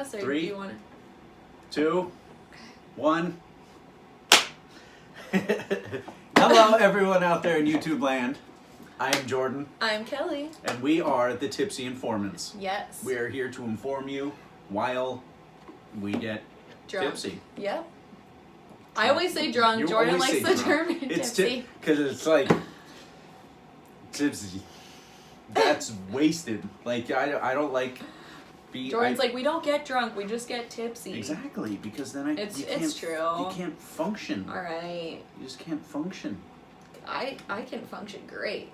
us, or 3, do you want to? 2, 1. Hello, everyone out there in YouTube land. I am Jordan. I'm Kelly. And we are the Tipsy Informants. Yes. We are here to inform you while we get drunk. tipsy. Yep. I always say drunk. You Jordan always likes say the drunk. term It's tipsy. because it's like tipsy. That's wasted. Like I don't like. Jordan's like, we don't get drunk, we just get tipsy. Exactly, because then It's true. You can't function. All right. You just can't function. I can function great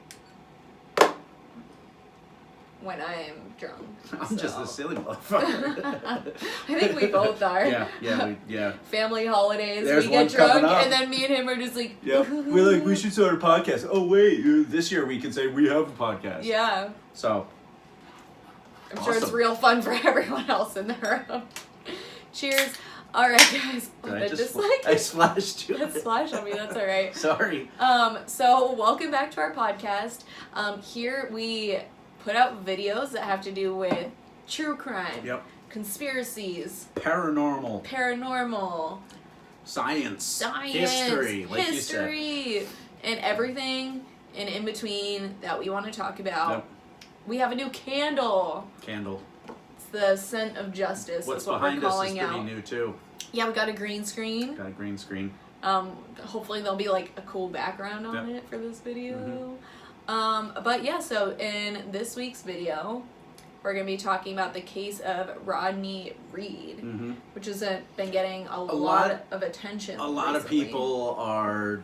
when I am drunk. I'm just a silly motherfucker. I think we both are. Yeah. Family holidays, There's we get one coming drunk, up. and then me and him are just like, Yeah, we're like, we should start a podcast. Oh wait, this year we can say we have a podcast. yeah. So. I'm sure it's real fun for everyone else in the room. Cheers. All right, guys. I splashed you. That splashed on me. That's all right. Sorry. So welcome back to our podcast. Here we put out videos that have to do with true crime. Yep. Conspiracies. Paranormal. Science. History. Like history. You said. And everything and in between that we want to talk about. Yep. We have a new candle. It's the scent of justice. What's what behind we're us calling is pretty out. new too. Yeah, we got a green screen. Hopefully there'll be like a cool background on it for this video. Mm-hmm. But yeah, so in this week's video, we're going to be talking about the case of Rodney Reed, which has been getting a lot of attention. A lot of people are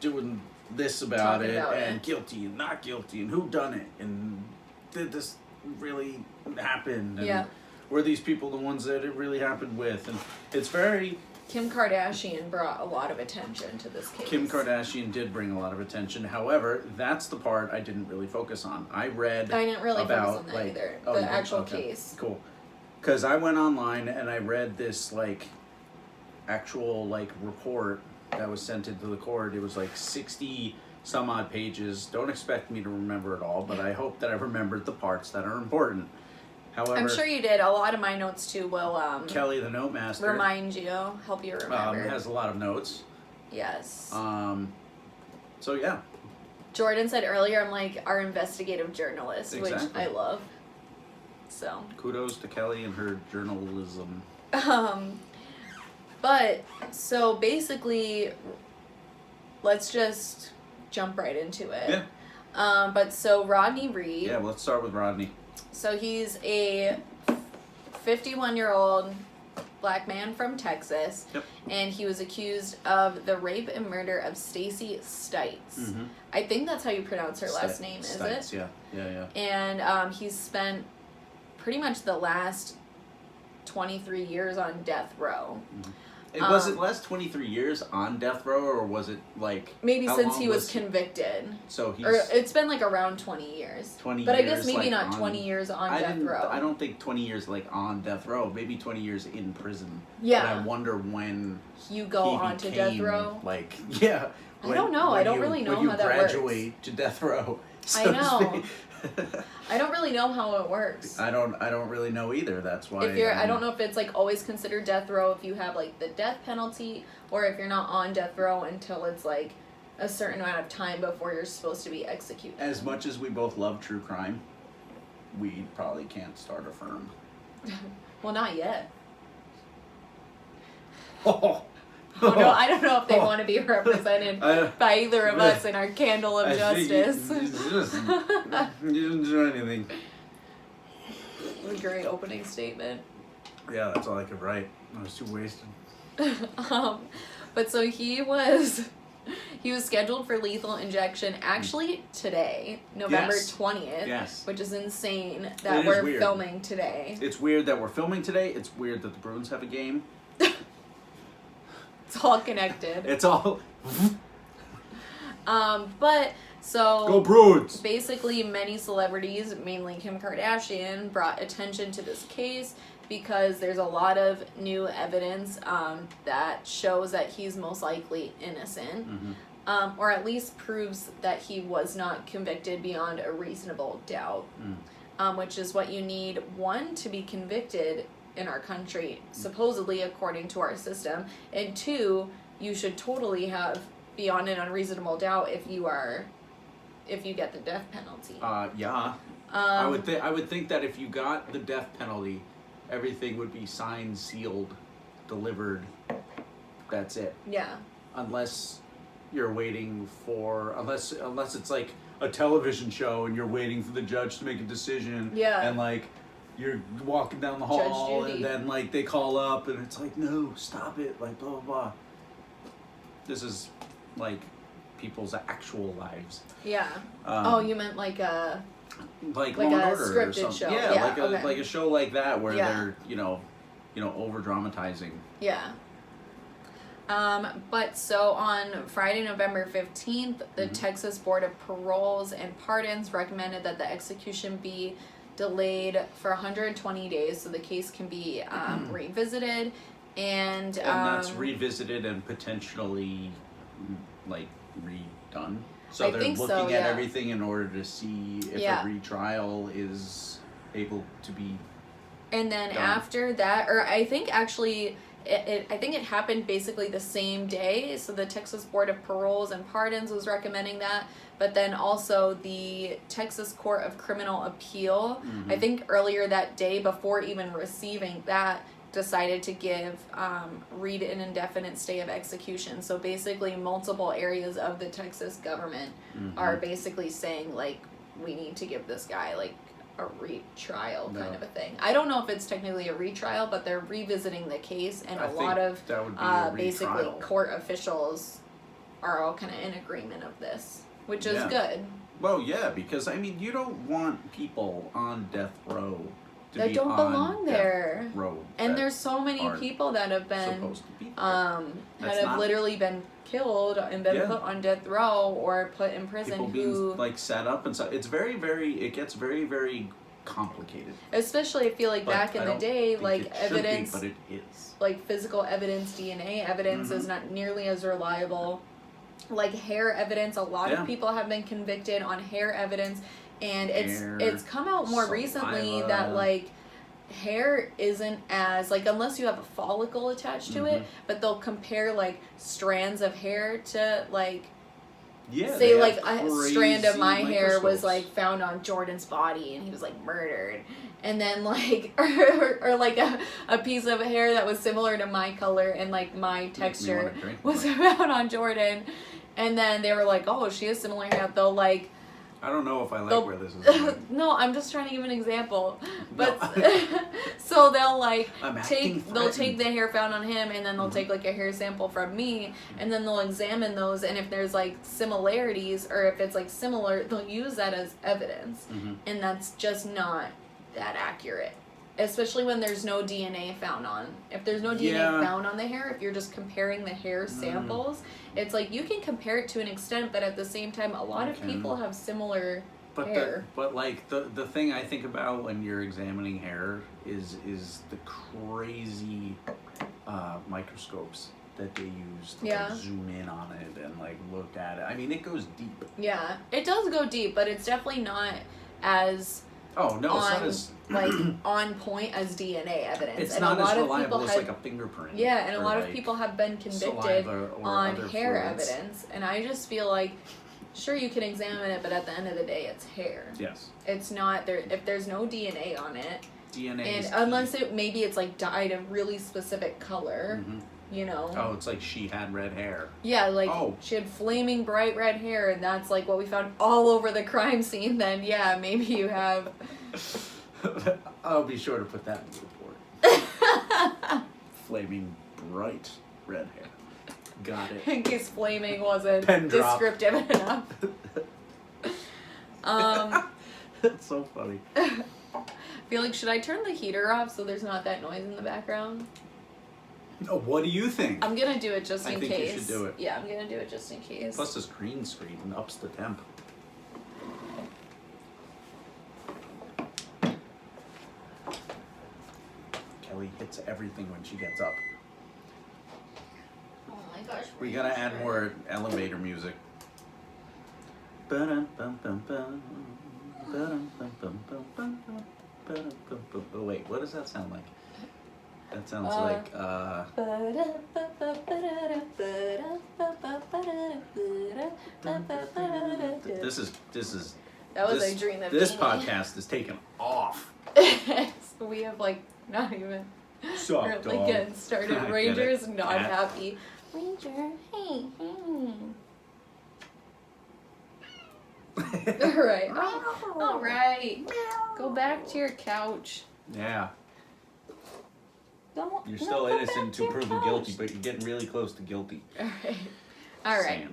doing this about it, and guilty and not guilty, and who done it, and did this really happen, and were these people the ones that it really happened with, and it's very... Kim Kardashian brought a lot of attention to this case. Kim Kardashian did bring a lot of attention. However, that's the part I didn't really focus on. I didn't really focus on that either. The actual case. Cool. Because I went online and I read this actual report that was sent into the court. It was 60 some odd pages. Don't expect me to remember it all, but I hope that I remembered the parts that are important. However, I'm sure you did. A lot of my notes too will Kelly the note master remind you, help you remember. Has a lot of notes. Yes. So yeah. Jordan said earlier I'm like our investigative journalist, which I love. So kudos to Kelly and her journalism. But so basically, let's just jump right into it. Yeah. But so Rodney Reed. Yeah, let's start with Rodney. So he's a 51-year-old black man from Texas. Yep. And he was accused of the rape and murder of Stacey Stites. I think that's how you pronounce her last name, is Stites, it? Yeah. And he's spent pretty much the last 23 years on death row. Was it last 23 years on death row, or was it maybe since he was convicted? So he's... Or it's been around 20 years. 20 but years, I guess maybe not 20 years on death row. I don't think 20 years on death row. Maybe 20 years in prison. Yeah. But I wonder when you go on to death row. I don't know. I don't really know how that works. When you graduate to death row. So I know. I don't really know how it works. I don't really know either. That's why I don't know if it's always considered death row if you have the death penalty, or if you're not on death row until it's a certain amount of time before you're supposed to be executed. As much as we both love true crime, we probably can't start a firm. Well, not yet. Oh no, I don't know if they want to be represented by either of us in our candle of justice. You didn't do anything. A great opening statement. Yeah, that's all I could write. I was too wasted. But so he was scheduled for lethal injection actually today, November 20th. Yes. Which is insane that we're filming today. It's weird that we're filming today. It's weird that the Bruins have a game. It's all connected. It's all... But, so... Go Bruins! Basically, many celebrities, mainly Kim Kardashian, brought attention to this case because there's a lot of new evidence that shows that he's most likely innocent. Or at least proves that he was not convicted beyond a reasonable doubt. Which is what you need, one, to be convicted in our country, supposedly according to our system. And 2, you should totally have beyond an unreasonable doubt if you get the death penalty. Yeah. I would think that if you got the death penalty, everything would be signed, sealed, delivered. That's it. Yeah. Unless you're waiting for, unless it's like a television show and you're waiting for the judge to make a decision. Yeah. And like you're walking down the hall and then like they call up and it's like, no, stop it, like blah blah blah. This is like people's actual lives. Yeah. You meant like a Law and Order scripted or show. Yeah, like a show like that where they're over dramatizing. Yeah. But so on Friday, November 15th, the Texas Board of Paroles and Pardons recommended that the execution be delayed for 120 days so the case can be revisited. And that's revisited and potentially like redone. So they're looking at everything in order to see if a retrial is able to be And then done. After that, or I think actually I think it happened basically the same day. So the Texas Board of Paroles and Pardons was recommending that, but then also the Texas Court of Criminal Appeal, I think earlier that day before even receiving that, decided to give Reed an indefinite stay of execution. So basically multiple areas of the Texas government are basically saying like, we need to give this guy like a retrial kind of a thing. I don't know if it's technically a retrial, but they're revisiting the case, and a lot of basically court officials are all kind of in agreement of this, which is good. Well, yeah, because I mean, you don't want people on death row that don't belong there. Row and there's so many people that have been literally been killed and been put on death row or put in prison. People being like set up and stuff. It's it gets very, very complicated. Especially I feel like back in the day, like evidence, but it is. Like physical evidence, DNA evidence is not nearly as reliable. Like hair evidence, a lot of people have been convicted on hair evidence. And it's come out more recently that like hair isn't as like, unless you have a follicle attached to it, but they'll compare like strands of hair to like say like a strand of my hair was like found on Jordan's body and he was like murdered, and then like or like a piece of hair that was similar to my color and like my texture was found on Jordan, and then they were like, oh, she has similar hair. They'll like, I don't know if I like where this is going. No, I'm just trying to give an example. But so they'll like take the hair found on him, and then they'll take like a hair sample from me, and then they'll examine those, and if there's like similarities or if it's like similar, they'll use that as evidence. And that's just not that accurate. Especially when there's no DNA found on. If there's no DNA found on the hair, if you're just comparing the hair samples, it's like you can compare it to an extent, but at the same time, a lot of people have similar hair. But like the thing I think about when you're examining hair is the crazy microscopes that they use to like zoom in on it and like look at it. I mean, it goes deep. Yeah, it does go deep, but it's definitely not as it's not as like on point as DNA evidence. It's not as reliable as like a fingerprint. Yeah, and a lot of people have been convicted on hair evidence, and I just feel like, sure, you can examine it, but at the end of the day, it's hair. Yes. It's not there if there's no DNA on it. DNA. And unless maybe it's like dyed a really specific color. You know. Oh, it's like she had red hair. Yeah, like she had flaming bright red hair, and that's like what we found all over the crime scene. Then maybe you have. I'll be sure to put that in the report. Flaming bright red hair. Got it. In case flaming wasn't descriptive enough. That's so funny. I feel like, should I turn the heater off so there's not that noise in the background? What do you think? I'm gonna do it just in case. I think you should do it. Yeah, I'm gonna do it just in case. Plus this green screen ups the temp. Kelly hits everything when she gets up. Oh my gosh. We gotta add more elevator music. Oh wait, what does that sound like? That sounds like this is that was a dream of this podcast is taking off. We have like not even Suck, dog. getting started. Ranger's not happy. Ranger, hey. Alright. Alright. Go back to your couch. Yeah. You're still innocent to proven guilty, but you're getting really close to guilty. Alright.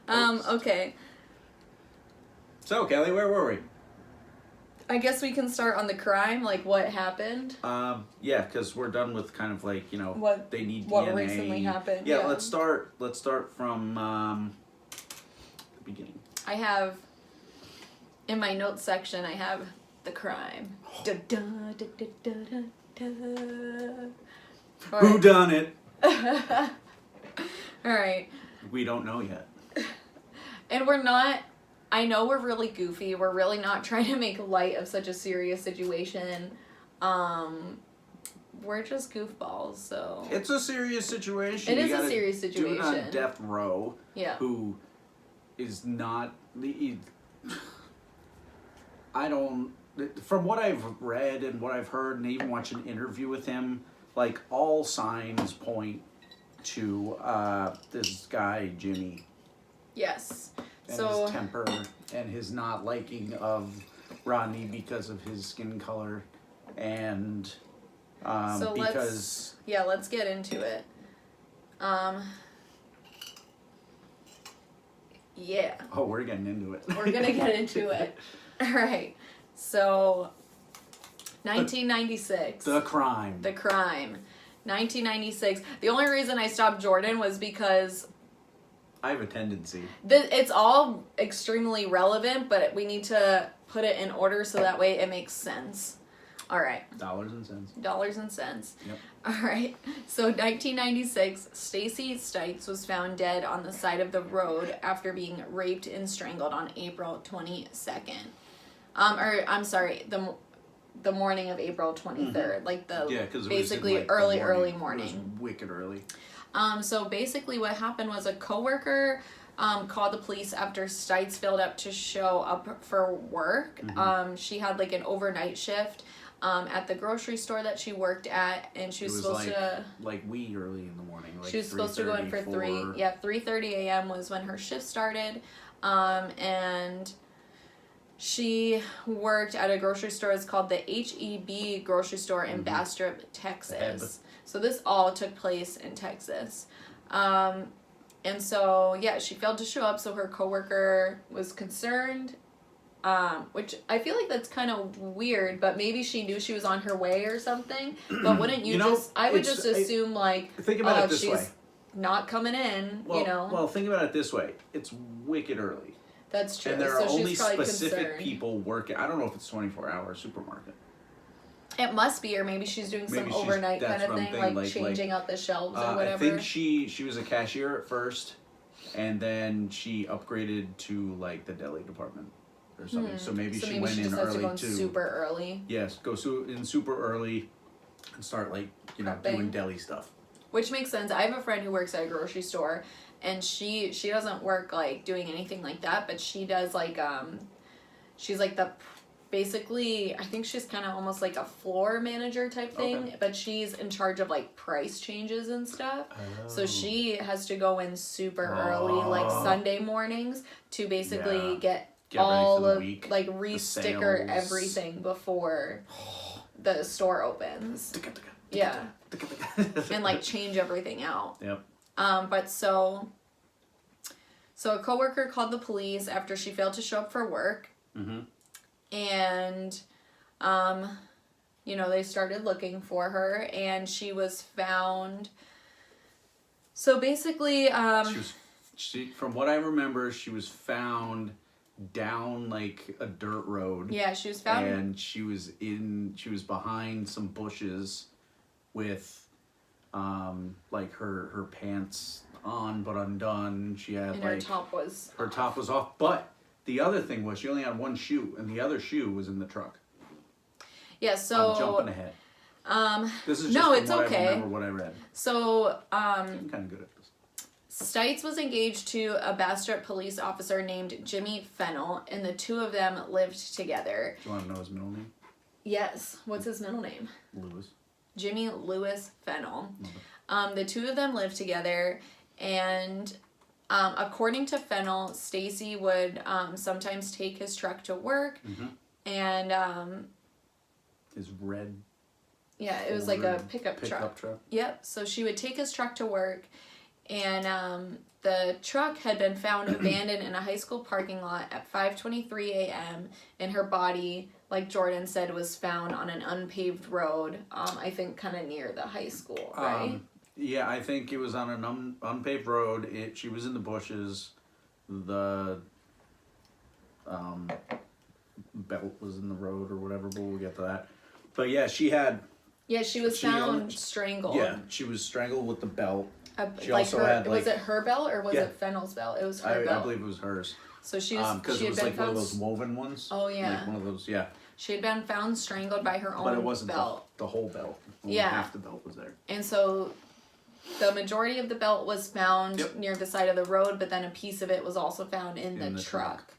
Okay. So, Kelly, where were we? I guess we can start on the crime, like what happened. Yeah, because we're done with kind of like, what they need what DNA. Recently happened. Yeah, let's start from the beginning. I have in my notes section. I have the crime. Da, da, da, da, da, da, da. Who done it? All right. We don't know yet. And we're not. I know we're really goofy. We're really not trying to make light of such a serious situation. We're just goofballs, so... It's a serious situation. It is a serious situation. Dude on death row who is not... I don't... From what I've read and what I've heard and even watched an interview with him, like, all signs point to this guy, Jimmy. Yes. And his temper and his not liking of Rodney because of his skin color and because... Let's get into it. Yeah. Oh, we're getting into it. We're going to get into it. All right. So, 1996. The crime. 1996. The only reason I stopped Jordan was because... I have a tendency. It's all extremely relevant, but we need to put it in order so that way it makes sense. All right. Dollars and cents. Yep. All right. So 1996, Stacey Stites was found dead on the side of the road after being raped and strangled on April 22nd. I'm sorry, the morning of April 23rd, mm-hmm. like basically early morning. It was wicked early. So basically what happened was a coworker called the police after Stites failed up to show up for work. Mm-hmm. She had like an overnight shift at the grocery store that she worked at, and she was supposed to... Like wee early in the morning. Like she was supposed to go in for 3:30 a.m. was when her shift started. And she worked at a grocery store. It's called the H-E-B grocery store in Bastrop, Texas. So this all took place in Texas. And so, she failed to show up, so her coworker was concerned, which I feel like that's kind of weird, but maybe she knew she was on her way or something. But wouldn't I would just assume, think about it this she's way. Not coming in, Well, think about it this way. It's wicked early. That's true. And there are only specific people working. I don't know if it's 24-hour supermarket. It must be, or maybe she's doing some overnight kind of thing, like changing out the shelves or whatever. I think she was a cashier at first, and then she upgraded to like the deli department or something. So maybe she went in early too. Super early. Yes, go in super early and start doing deli stuff. Which makes sense. I have a friend who works at a grocery store, and she doesn't work like doing anything like that, but she does like she's like basically, I think she's kind of almost like a floor manager type thing, but she's in charge of like price changes and stuff. Oh. So she has to go in super early, like Sunday mornings, to basically get all of like re-sticker everything before the store opens. Yeah. And like change everything out. Yep. But so a coworker called the police after she failed to show up for work. Mm-hmm. And, they started looking for her, and she was found. So basically, from what I remember, she was found down like a dirt road. Yeah, she was found. And she was behind some bushes with, like her pants on but undone. She had and her top was off, but the other thing was she only had one shoe, and the other shoe was in the truck. Yeah, so... I'm jumping ahead. This is just no, it's what okay. I remember what I read. So, I'm kind of good at this. Stites was engaged to a Bastrop police officer named Jimmy Fennell, and the two of them lived together. Do you want to know his middle name? Yes. What's his middle name? Lewis. Jimmy Lewis Fennell. The two of them lived together, and according to Fennell, Stacey would sometimes take his truck to work, and his red. Yeah, it was like a pickup truck. Yep. So she would take his truck to work, and the truck had been found abandoned in a high school parking lot at 5:23 a.m. and her body, like Jordan said, was found on an unpaved road. I think kind of near the high school, right? Yeah, I think it was on an unpaved road. She was in the bushes. The belt was in the road or whatever, but we'll get to that. But yeah, she was found strangled. Yeah, she was strangled with the belt. She like also her, had was it her belt or was it Fennell's belt? It was her belt. I believe it was hers. So she was because it was like one of those woven ones. Oh yeah, like one of those. Yeah. She had been found strangled by her own belt. But it wasn't the whole belt. Only half the belt was there. And so the majority of the belt was found near the side of the road, but then a piece of it was also found in the truck.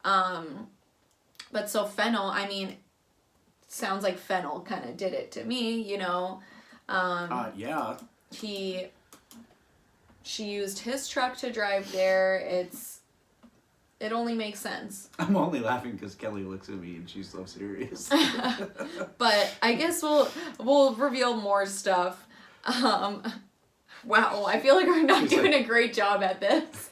But so Fennell, I mean, sounds like Fennell kind of did it to me, you know. Yeah. She used his truck to drive there. It only makes sense. I'm only laughing because Kelly looks at me and she's so serious. But I guess we'll reveal more stuff. Wow, I feel like we're not doing a great job at this.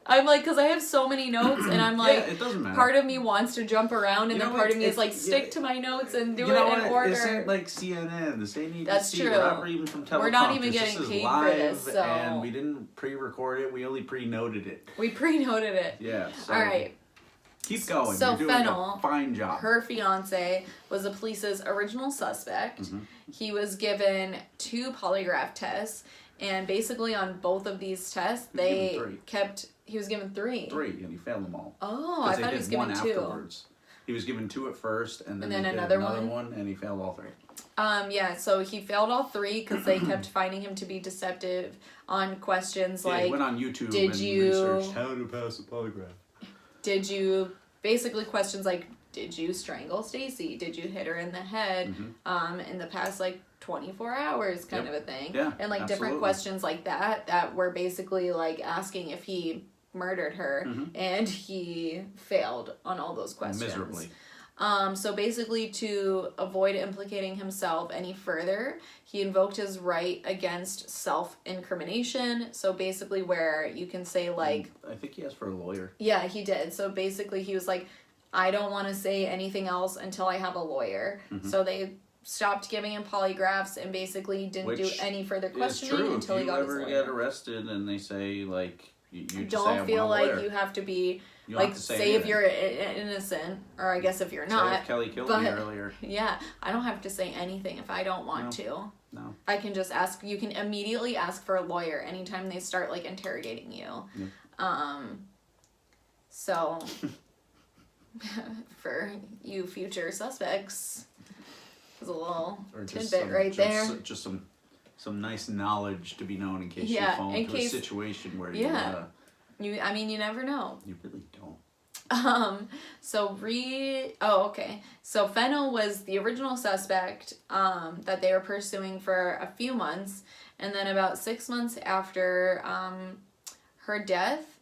I'm like, because I have so many notes, and I'm like, it doesn't matter. Part of me wants to jump around, and then part of me is like, stick to my notes and do it in order. This ain't like CNN. This ain't even That's true. We're not even from teleprompters. We're not even getting paid for this, so. And we didn't pre-record it. We only pre-noted it. We pre-noted it. Yeah. So all right. Keep going. So you're doing Fennell, a fine job. Her fiance was the police's original suspect. He was given 2 polygraph tests, and basically on both of these tests, he was given 3. 3, and he failed them all. Oh, I thought he was given 2. Afterwards. He was given 2 at first, and then another one, and he failed all 3. Yeah, so he failed all 3 because they kept finding him to be deceptive on questions like... he went on YouTube and researched how to pass a polygraph. Questions like, did you strangle Stacey? Did you hit her in the head in the past, like, 24 hours kind of a thing? Yeah, and, like, different questions like that were basically, like, asking if he murdered her, and he failed on all those questions. Miserably. So basically, to avoid implicating himself any further, he invoked his right against self-incrimination. So basically where you can say, like... I think he asked for a lawyer. Yeah, he did. So basically he was like, I don't want to say anything else until I have a lawyer. So they stopped giving him polygraphs and basically didn't do any further questioning until he got his lawyer. If you ever get arrested and they say, like... You don't feel like you have to be... Like, say if you're innocent, or I guess if you're not. Say if Kelly killed me earlier. Yeah, I don't have to say anything if I don't want to. No. I can just ask. You can immediately ask for a lawyer anytime they start, like, interrogating you. So, for you future suspects, there's a little tidbit right there. Just some nice knowledge to be known in case you fall into a situation where you never know. You really don't. So Fennell was the original suspect that they were pursuing for a few months, and then about 6 months after her death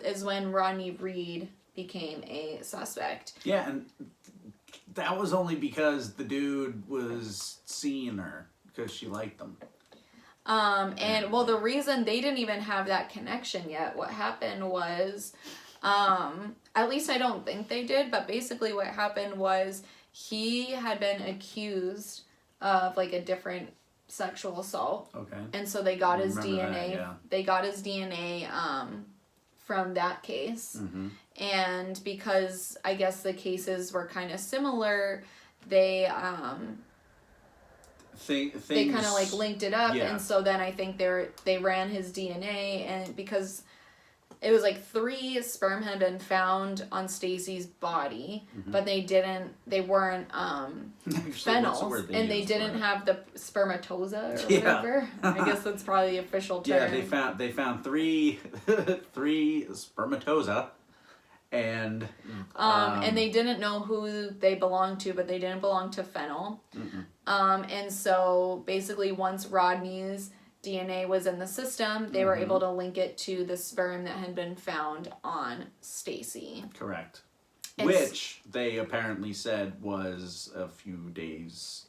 is when Rodney Reed became a suspect. Yeah, and that was only because the dude was seeing her because she liked him. The reason they didn't even have that connection yet, what happened was, at least I don't think they did, but basically what happened was he had been accused of, like, a different sexual assault. Okay. And so they got his DNA. They got his DNA, from that case. And because I guess the cases were kind of similar, they they kind of, like, linked it up, and so then I think they ran his DNA, and because it was like 3 sperm had been found on Stacey's body, but they weren't phenols, and they didn't have the spermatoza or whatever. I guess that's probably the official term. Yeah, they found 3 spermatoza, and they didn't know who they belonged to, but they didn't belong to phenol. And so basically once Rodney's DNA was in the system, they were able to link it to the sperm that had been found on Stacey. Correct. Which they apparently said was a few days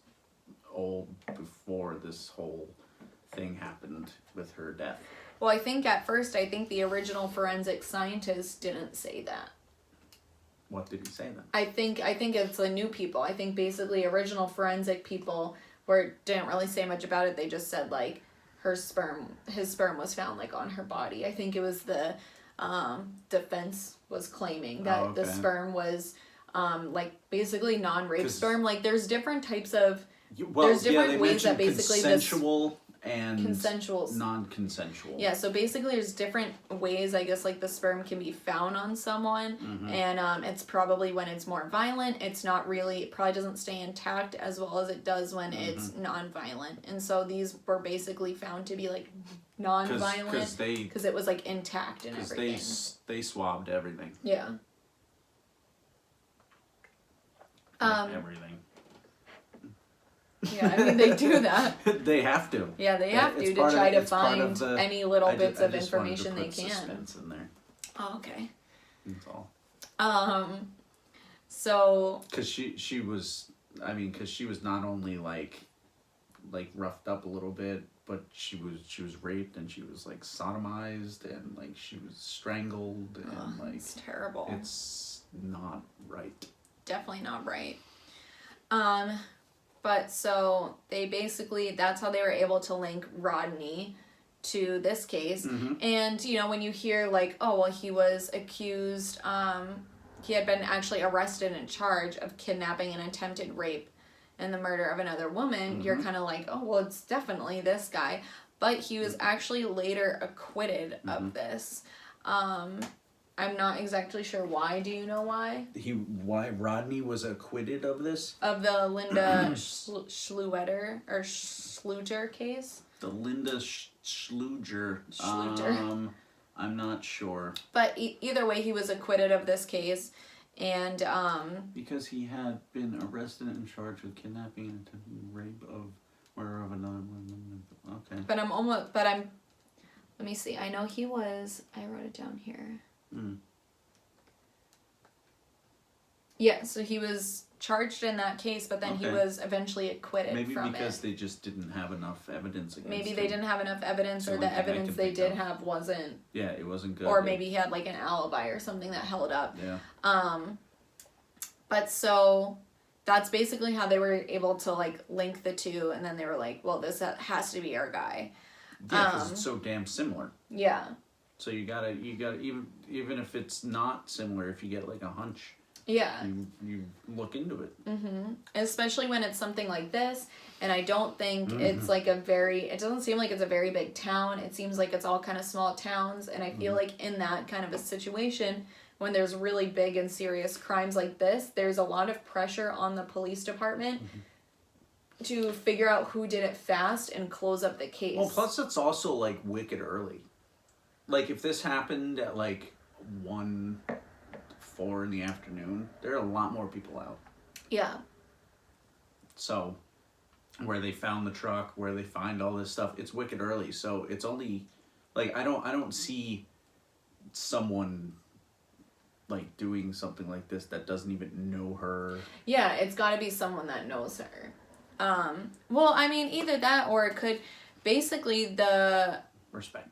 old before this whole thing happened with her death. Well, I think the original forensic scientist didn't say that. What did he say then? I think it's the new people. I think basically original forensic people didn't really say much about it. They just said like his sperm was found like on her body. I think it was the defense was claiming that the sperm was like basically non-rape sperm. Like there's different types of ways that basically consensual and consensual, non-consensual. Yeah, so basically there's different ways, I guess, like the sperm can be found on someone, and it's probably when it's more violent, it probably doesn't stay intact as well as it does when it's non-violent. And so these were basically found to be like non-violent because it was like intact and everything. They swabbed everything. Yeah. Everything. Yeah, I mean, they do that. They have to. Yeah, they have to try to find any little bits of information they can. Suspense in there. Oh, okay. That's all. So. Because she was not only like roughed up a little bit, but she was raped and she was like sodomized and like she was strangled and like. It's terrible. It's not right. Definitely not right. But so that's how they were able to link Rodney to this case. And, you know, when you hear like, oh, well, he was accused, he had been actually arrested and charged of kidnapping and attempted rape and the murder of another woman, you're kind of like, oh, well, it's definitely this guy. But he was actually later acquitted of this. I'm not exactly sure why. Do you know why? Why Rodney was acquitted of this? Of the Linda Schlueter or Schluter case? The Linda Schluter. I'm not sure. But either way, he was acquitted of this case, and because he had been arrested and charged with kidnapping and attempted rape of murder of another woman. Okay. Let me see. I know he was. I wrote it down here. Yeah, so he was charged in that case, but then he was eventually acquitted from it. Maybe because they just didn't have enough evidence against him. Maybe they didn't have enough evidence, or the evidence they did have wasn't... Yeah, it wasn't good. Or maybe he had like an alibi or something that held up. Yeah. But so that's basically how they were able to like link the two, and then they were like, well, this has to be our guy. Yeah, because it's so damn similar. Yeah. So you gotta even if it's not similar, if you get like a hunch, yeah, you look into it. Especially when it's something like this, and I don't think it's like it doesn't seem like it's a very big town. It seems like it's all kind of small towns, and I feel like in that kind of a situation, when there's really big and serious crimes like this, there's a lot of pressure on the police department to figure out who did it fast and close up the case. Well, plus it's also like wicked early. Like, if this happened at, like, 4 in the afternoon, there are a lot more people out. Yeah. So, where they found the truck, where they find all this stuff, it's wicked early. So, it's only, like, I don't see someone, like, doing something like this that doesn't even know her. Yeah, it's got to be someone that knows her. Well, I mean, either that or it could, basically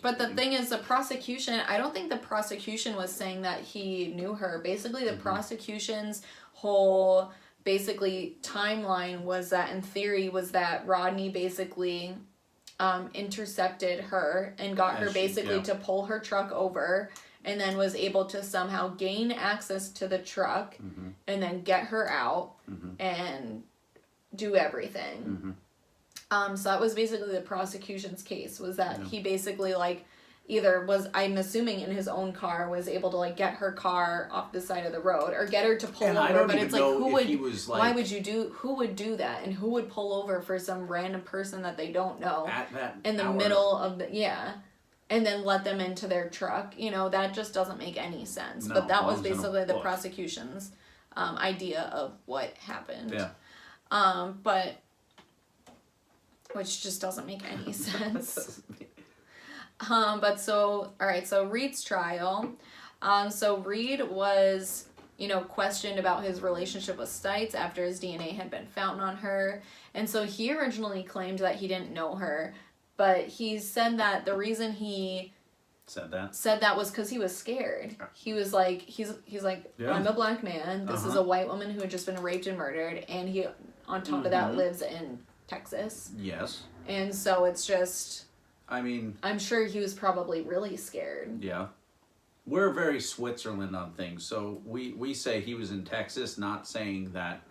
But the thing is, the prosecution, I don't think the prosecution was saying that he knew her. Basically, the prosecution's whole, timeline was that, in theory, was that Rodney basically intercepted her and got her to pull her truck over, and then was able to somehow gain access to the truck and then get her out and do everything. So that was basically the prosecution's case, was that he basically, like, either was, I'm assuming in his own car, was able to like get her car off the side of the road or get her to pull over. But it's like, who would do that, and who would pull over for some random person that they don't know at that in the middle of the and then let them into their truck? You know, that just doesn't make any sense. No, but that was basically the prosecution's idea of what happened. Yeah. But which just doesn't make any sense. But so, all right, so Reed's trial. So Reed was, you know, questioned about his relationship with Stites after his DNA had been found on her. And so he originally claimed that he didn't know her, but he said that the reason he said that was because he was scared. He was like, he's like, I'm a black man. This is a white woman who had just been raped and murdered. And he, on top of that, lives in Texas. Yes. And so it's just, I mean, I'm sure he was probably really scared. Yeah. We're very Switzerland on things. So we say he was in Texas, not saying that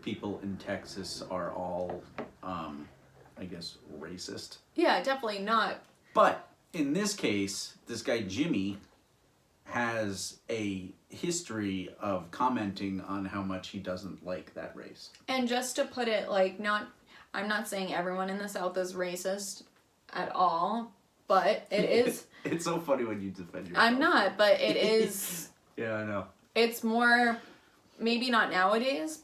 people in Texas are all, I guess, racist. Yeah, definitely not. But in this case, this guy Jimmy has a history of commenting on how much he doesn't like that race. And just to put it, like, I'm not saying everyone in the South is racist at all, but it is. It's so funny when you defend yourself. I'm not, but it is. Yeah, I know. It's more, maybe not nowadays.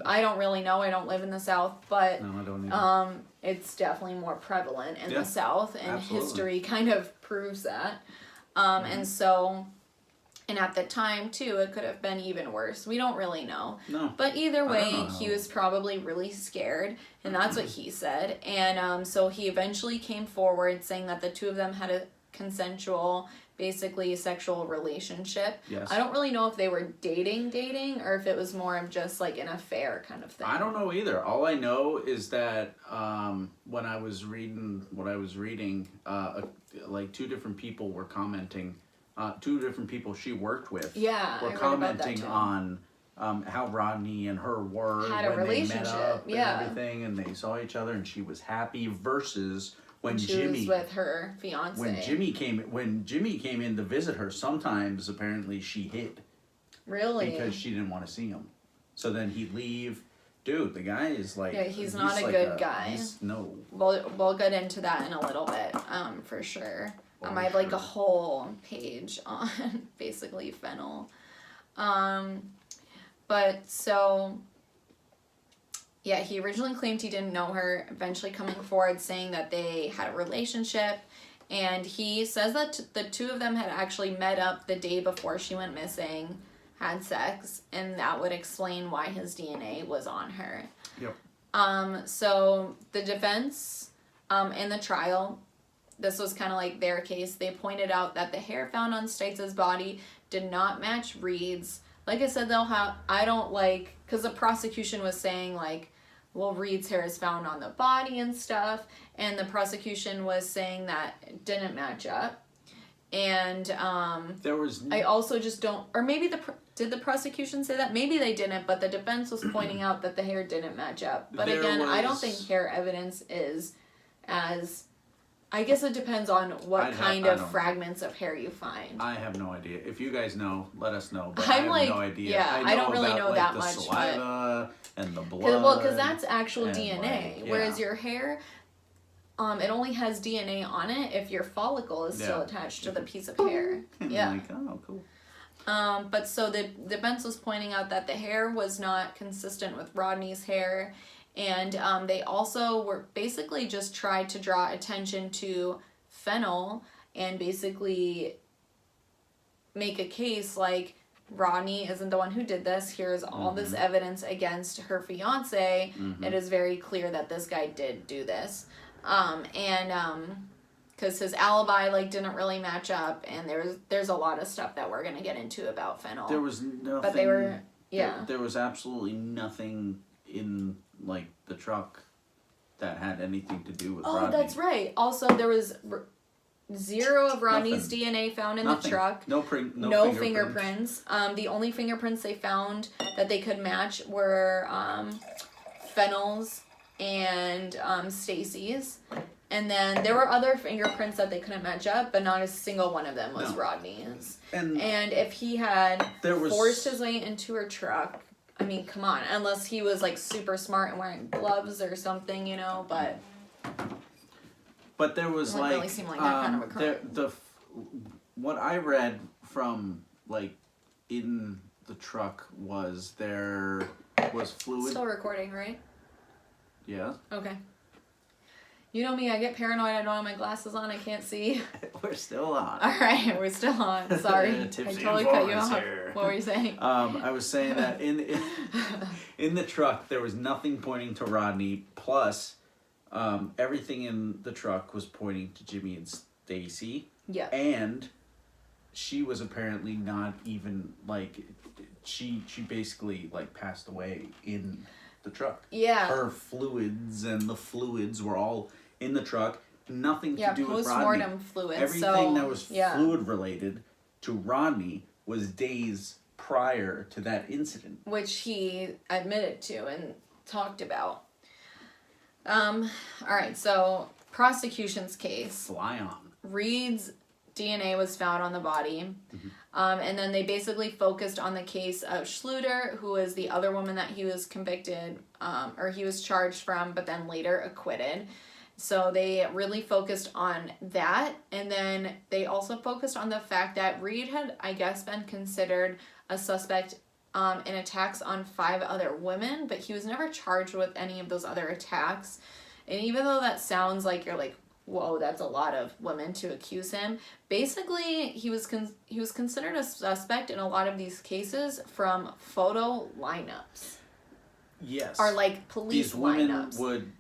I don't really know. I don't live in the South, but no, I don't either. It's definitely more prevalent in the South, and absolutely. History kind of proves that. And so, and at the time too, it could have been even worse. We don't really know. No. But either way, he was probably really scared, and that's what he said. And so he eventually came forward saying that the two of them had a consensual, basically sexual relationship. Yes. I don't really know if they were dating, or if it was more of just like an affair kind of thing. I don't know either. All I know is that when I was reading what I was reading, like two different people were commenting. Two different people she worked with were commenting on how Rodney and her were had when they met up and everything, and they saw each other, and she was happy. Versus when Jimmy was with her fiance. When Jimmy came in to visit her, sometimes apparently she hid. Really? Because she didn't want to see him. So then he'd leave. Dude, the guy is like... Yeah, he's not a good guy. No. We'll get into that in a little bit, for sure. I have like a whole page on basically Fennel. But so, yeah, he originally claimed he didn't know her, eventually coming forward saying that they had a relationship. And he says that the two of them had actually met up the day before she went missing, had sex, and that would explain why his DNA was on her. Yep. So the defense in the trial, this was kind of like their case. They pointed out that the hair found on Stites' body did not match Reed's. Like I said, because the prosecution was saying like, well, Reed's hair is found on the body and stuff, and the prosecution was saying that it didn't match up. And I also just don't, or maybe did the prosecution say that? Maybe they didn't, but the defense was pointing out that the hair didn't match up. But I don't think hair evidence is as, I guess it depends on what kind of fragments of hair you find. I have no idea. If you guys know, let us know. But I have no idea. Yeah, I don't really know that much. The saliva and the blood. Because that's actual DNA. Whereas your hair, it only has DNA on it if your follicle is still attached to the piece of hair. Yeah. Like, oh, cool. But so the defense was pointing out that the hair was not consistent with Rodney's hair. And they also were basically just tried to draw attention to Fennel and basically make a case like, Rodney isn't the one who did this. Here's all this evidence against her fiance. It is very clear that this guy did do this. Because his alibi didn't really match up, and there's a lot of stuff that we're gonna get into about Fennel. There was nothing. But they were There was absolutely nothing in the truck that had anything to do with Rodney. Oh, that's right. Also, there was zero of Rodney's DNA found in the truck. No fingerprints. The only fingerprints they found that they could match were Fennel's and Stacey's. And then there were other fingerprints that they couldn't match up, but not a single one of them was Rodney's. And if he had forced his way into her truck, I mean, come on, unless he was like super smart and wearing gloves or something, you know, but there was like really seem like that kind of a crime. What I read from like in the truck was there was fluid. Still recording, right? Yeah. Okay. You know me, I get paranoid. I don't have my glasses on. I can't see. We're still on. All right, we're still on. Sorry, I totally cut you off. Here. What were you saying? I was saying that in the truck there was nothing pointing to Rodney. Plus, everything in the truck was pointing to Jimmy and Stacey. Yeah. And she was apparently not even like she basically like passed away in the truck. Yeah. Her fluids and the fluids were all in the truck. Nothing to do with Rodney. Post-mortem fluids. Everything that was fluid related to Rodney was days prior to that incident. Which he admitted to and talked about. Alright, so prosecution's case. Fly on. Reed's DNA was found on the body. Mm-hmm. And then they basically focused on the case of Schluter, who was the other woman that he was convicted, or he was charged from, but then later acquitted. So they really focused on that. And then they also focused on the fact that Reed had, I guess, been considered a suspect in attacks on 5 other women, but he was never charged with any of those other attacks. And even though that sounds like you're like, whoa, that's a lot of women to accuse him. Basically, he was considered a suspect in a lot of these cases from photo lineups. Yes. Or like police lineups. These women would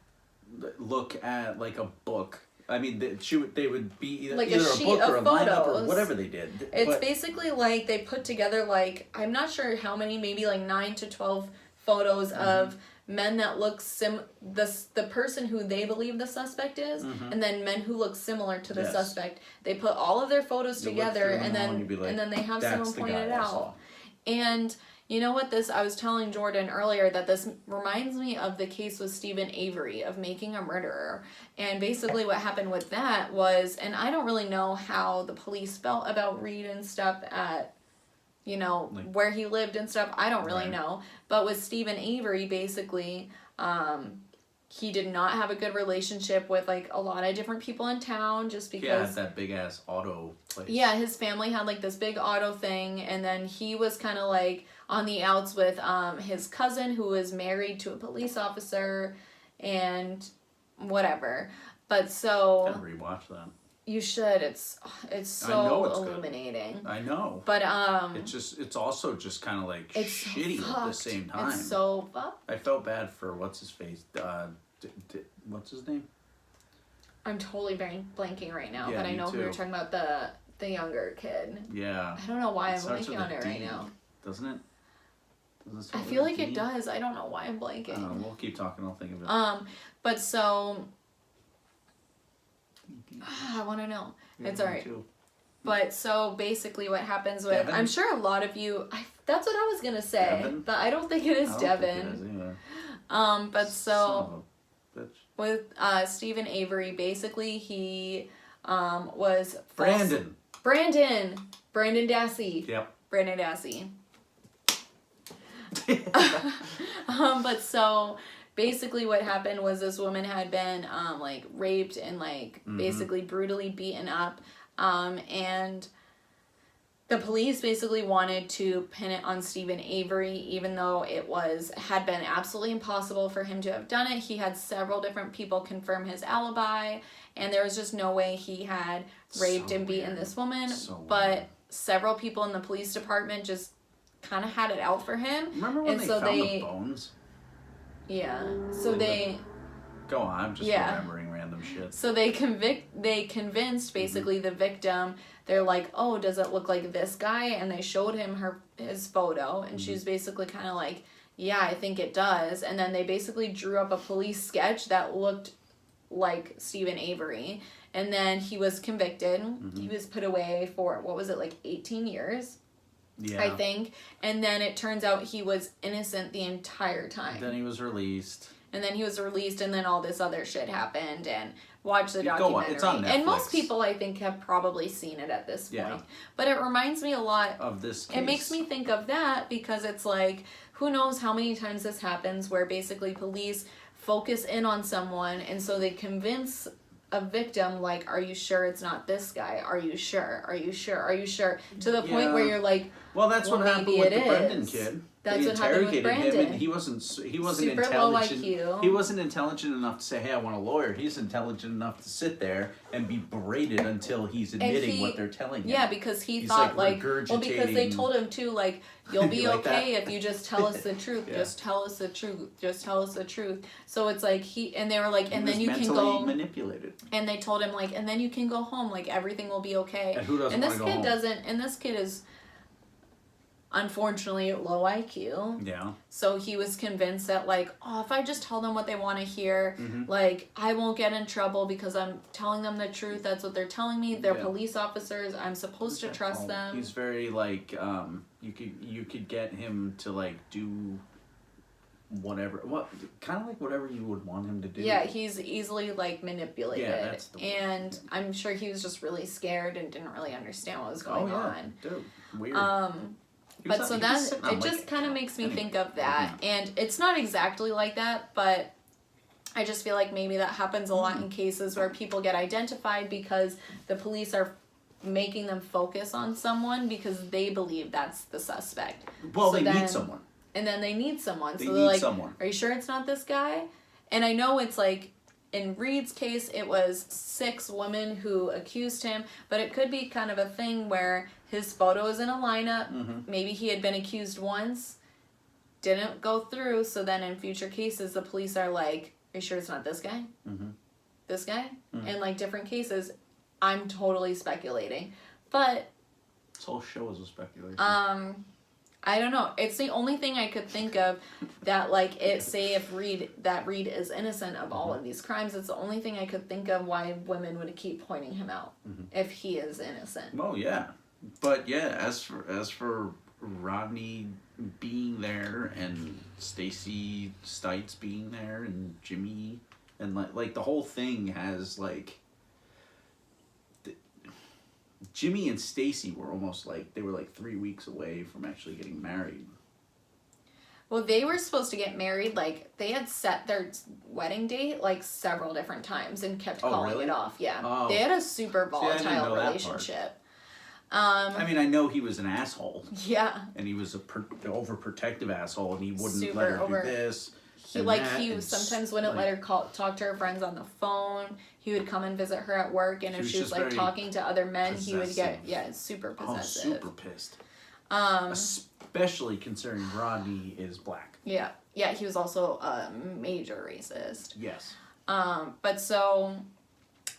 look at like a book. I mean, they would be either like a book or a photos. lineup or whatever they did. It's basically like they put together like, I'm not sure how many, maybe like 9 to 12 photos of men that look the person who they believe the suspect is, and then men who look similar to the suspect. They put all of their photos together, and then they have someone point it out. And you know what, I was telling Jordan earlier that this reminds me of the case with Stephen Avery of Making a Murderer. And basically what happened with that was, and I don't really know how the police felt about Reed and stuff at, you know, like, where he lived and stuff. I don't really know. But with Stephen Avery, basically, he did not have a good relationship with, like, a lot of different people in town just because... Yeah, that big-ass auto place. Yeah, his family had, like, this big auto thing, and then he was kind of, like, on the outs with his cousin who was married to a police officer and whatever. But so... Gotta rewatch that. You should. It's so illuminating. Good. I know. But it's also just kind of like shitty at the same time. It's so fucked. I felt bad for what's his face. What's his name? I'm totally blanking right now, yeah, but I know who you're talking about, the younger kid. Yeah. I don't know why I'm blanking on it right now. Doesn't it? I feel like it does. I don't know why I'm blanking. We'll keep talking. I'll think of it. But so. I want to know. Yeah, it's alright. But so basically what happens with... Devin? I'm sure a lot of you... that's what I was going to say. Devin? But I don't think it is Devin. Think it is either. But so... With Stephen Avery, basically he was... Brandon Dassey. Yep. Brandon Dassey. But so... Basically what happened was this woman had been like raped and like basically brutally beaten up, and the police basically wanted to pin it on Stephen Avery, even though it had been absolutely impossible for him to have done it. He had several different people confirm his alibi, and there was just no way he had raped and beaten this woman. But several people in the police department just kind of had it out for him. Remember when they found the bones? Yeah. So they... Go on, I'm just remembering random shit. So they convinced basically the victim. They're like, oh, does it look like this guy? And they showed him his photo, and she's basically kind of like, yeah, I think it does. And then they basically drew up a police sketch that looked like Stephen Avery. And then he was convicted. He was put away for, 18 years? Yeah. I think. And then it turns out he was innocent the entire time. Then he was released. and then he was released, and then all this other shit happened, and watch the documentary. It's on Netflix. And most people, I think, have probably seen it at this point. But it reminds me a lot of this case. It makes me think of that because it's like, who knows how many times this happens where basically police focus in on someone, and so they convince a victim, like, are you sure it's not this guy? Are you sure? Are you sure? Are you sure? To the point where you're like, well, that's what happened with the Brendan kid. That's what happened with Brandon. Him, and he wasn't super intelligent. Low IQ. He wasn't intelligent enough to say, "Hey, I want a lawyer." He's intelligent enough to sit there and be berated until he's admitting what they're telling him. Yeah, because he's thought well, because they told him too, like, you'll be like okay if you just tell us the truth. Just tell us the truth. Just tell us the truth. So it's like they were like, and then you can go manipulated. And they told him like, and then you can go home. Like everything will be okay. And who doesn't want to go home? And this kid doesn't. And this kid is, unfortunately, low IQ. Yeah. So he was convinced that, like, oh, if I just tell them what they want to hear, like, I won't get in trouble because I'm telling them the truth. That's what they're telling me. They're police officers. I'm supposed to trust them. He's very, like, you could get him to, like, do whatever. Kind of like whatever you would want him to do. Yeah, he's easily, like, manipulated. Yeah, that's the word. And I'm sure he was just really scared and didn't really understand what was going on. Dude, weird. But so then it just kind of makes me think of that. And it's not exactly like that, but I just feel like maybe that happens a lot in cases where people get identified because the police are making them focus on someone because they believe that's the suspect. Well, so they need someone. And then they need someone. So they're like, are you sure it's not this guy? And I know it's like, in Reed's case, it was 6 women who accused him, but it could be kind of a thing where his photo is in a lineup. Maybe he had been accused once, didn't go through, so then in future cases, the police are like, are you sure it's not this guy? This guy? In, like, different cases, I'm totally speculating. But this whole show is a speculation. I don't know. It's the only thing I could think of that, like, if Reed is innocent of all of these crimes. It's the only thing I could think of why women would keep pointing him out if he is innocent. Well, yeah. But, yeah, as for Rodney being there and Stacey Stites being there and Jimmy and, like the whole thing has, like... Jimmy and Stacey were almost like, they were like 3 weeks away from actually getting married. Well, they were supposed to get married, like, they had set their wedding date, like, several different times and kept calling it off. Yeah. Oh. They had a super volatile relationship. I mean, I know he was an asshole. Yeah. And he was a overprotective asshole, and he wouldn't let her do this. He sometimes wouldn't let her talk to her friends on the phone. He would come and visit her at work, and if she was like talking to other men, he would get super possessive. Oh, super pissed. Especially considering Rodney is black. Yeah, he was also a major racist. Yes. But so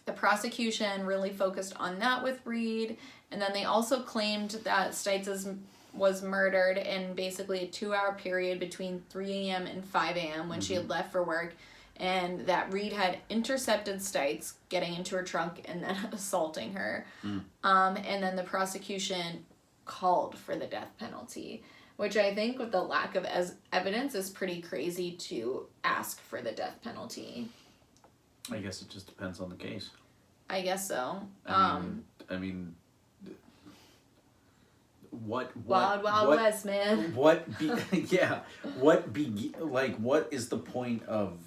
the prosecution really focused on that with Reed, and then they also claimed that Stites was murdered in basically a 2-hour period between 3 a.m. and 5 a.m. when she had left for work, and that Reed had intercepted Stites getting into her trunk and then assaulting her. And then the prosecution called for the death penalty, which I think with the lack of evidence is pretty crazy to ask for the death penalty. I guess it just depends on the case. I guess so. I mean Wild West, man. What is the point of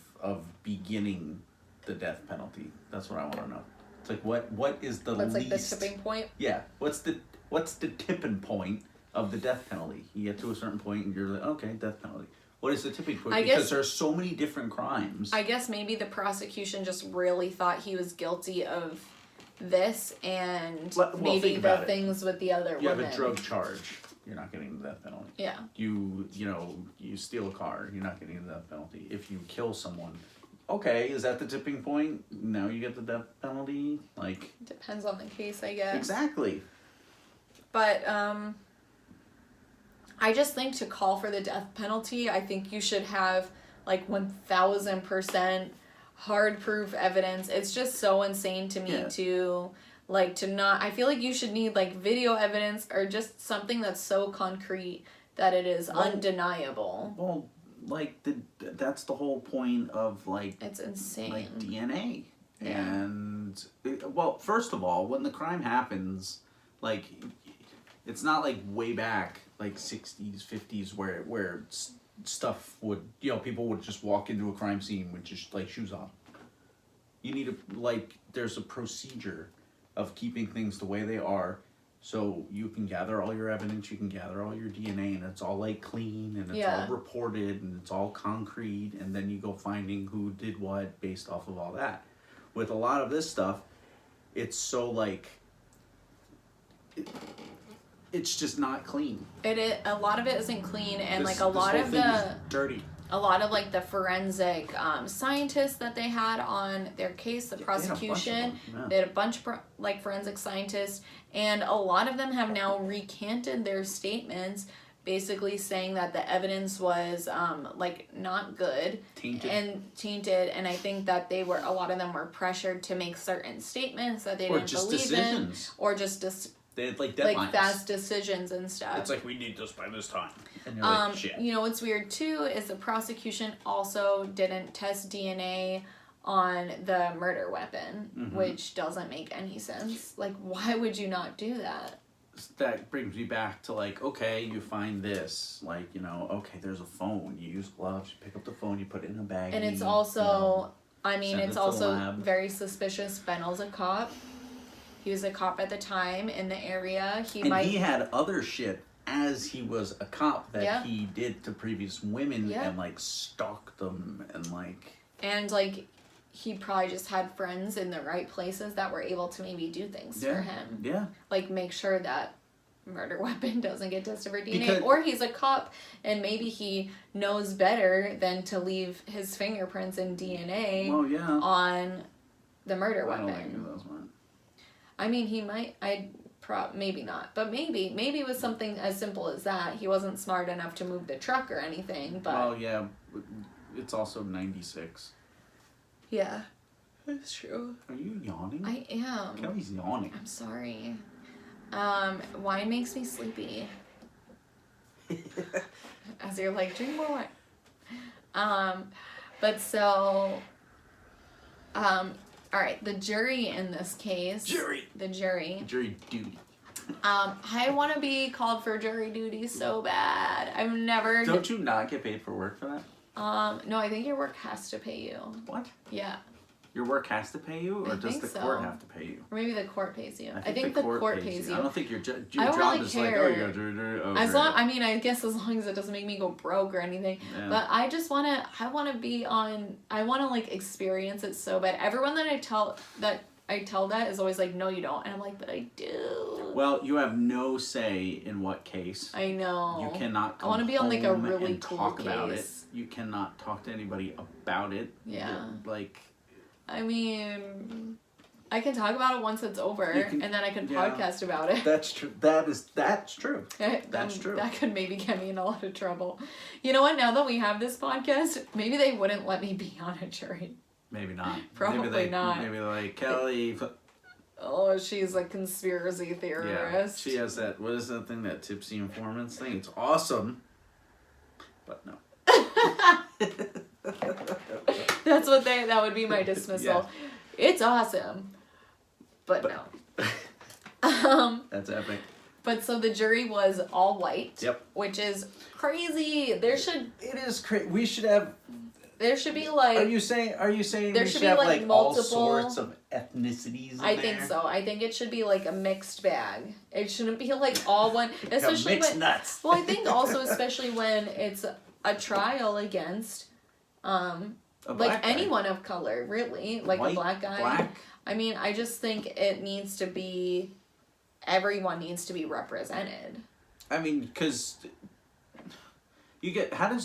beginning the death penalty? That's what I want to know. It's like what is the least? Like the tipping point? Yeah. What's the tipping point of the death penalty? You get to a certain point and you're like, okay, death penalty. What is the tipping point? Because there are so many different crimes. I guess maybe the prosecution just really thought he was guilty of this and maybe the things with the other women. You have a drug charge, you're not getting the death penalty. Yeah. You steal a car, you're not getting the death penalty. If you kill someone, okay, is that the tipping point? Now you get the death penalty? Like, depends on the case, I guess. Exactly. But I just think to call for the death penalty, I think you should have like 1,000% hard proof evidence. It's just so insane to me to not, I feel like you should need like video evidence or just something that's so concrete that it is undeniable. Well, that's the whole point of it's insane. Like DNA. Yeah. And well, first of all, when the crime happens, like it's not like way back like 60s, 50s where stuff would, people would just walk into a crime scene with just like shoes on. You need there's a procedure of keeping things the way they are, so you can gather all your evidence, you can gather all your DNA, and it's all like clean, and it's all reported, and it's all concrete, and then you go finding who did what based off of all that. With a lot of this stuff, it's so it's just not clean. A lot of it isn't clean, and a lot of the dirty. A lot of the forensic scientists that they had on their case, the prosecution, they had a bunch of forensic scientists, and a lot of them have now recanted their statements, basically saying that the evidence was not good, tainted, and I think that a lot of them were pressured to make certain statements that they didn't believe decisions. In, or just they had deadlines. fast decisions and stuff. It's we need this by this time. And you're shit. What's weird too is the prosecution also didn't test DNA on the murder weapon, which doesn't make any sense. Why would you not do that? That brings me back to okay, you find this, okay, there's a phone. You use gloves, you pick up the phone, you put it in a bag. And it's also, it's also very suspicious. Fennel's a cop. He was a cop at the time in the area. He had other shit as he was a cop that he did to previous women and stalked them and he probably just had friends in the right places that were able to maybe do things for him. Yeah. Make sure that murder weapon doesn't get tested for DNA. Or he's a cop and maybe he knows better than to leave his fingerprints and DNA on the murder weapon. I don't think those one. I mean, he might. Maybe not, but maybe it was something as simple as that. He wasn't smart enough to move the truck or anything. But well, yeah, it's also 96. Yeah, that's true. Are you yawning? I am. Kelly's yawning. I'm sorry. Wine makes me sleepy. As you're drink more wine. But so, all right, the jury in this case. The jury. Jury duty. I want to be called for jury duty so bad. I've never. Don't you not get paid for work for that? No, I think your work has to pay you. What? Yeah. Your work has to pay you, or does the court have to pay you? Or maybe the court pays you. I think the court pays you. I don't think your job really is care. you got to as long, I guess as long as it doesn't make me go broke or anything. Yeah. But I just want to. I want to experience it so bad. Everyone that I tell that is always no, you don't, and I'm but I do. Well, you have no say in what case. I know. You cannot. I want to be on a really cool talk case. About it. You cannot talk to anybody about it. Yeah. I mean, I can talk about it once it's over, and then I can podcast about it. That's true. That's true. That's true. That could maybe get me in a lot of trouble. You know what? Now that we have this podcast, maybe they wouldn't let me be on a jury. Maybe not. Probably not. Maybe Kelly. Oh, she's a conspiracy theorist. Yeah, she has that. What is that thing? That Tipsy Informants thing. It's awesome, but no. That's what that would be my dismissal. Yeah. It's awesome, but no. That's epic. But so the jury was all white. Yep. Which is crazy. It is crazy. We should have. There should be Are you saying there should have multiple, all sorts of ethnicities? I think so. I think it should be a mixed bag. It shouldn't be all one. Especially mixed nuts. Well, I think also especially when it's a trial against anyone of color, really, White, a black guy. Black. I mean, I just think it needs to be. Everyone needs to be represented. I mean, because you get how do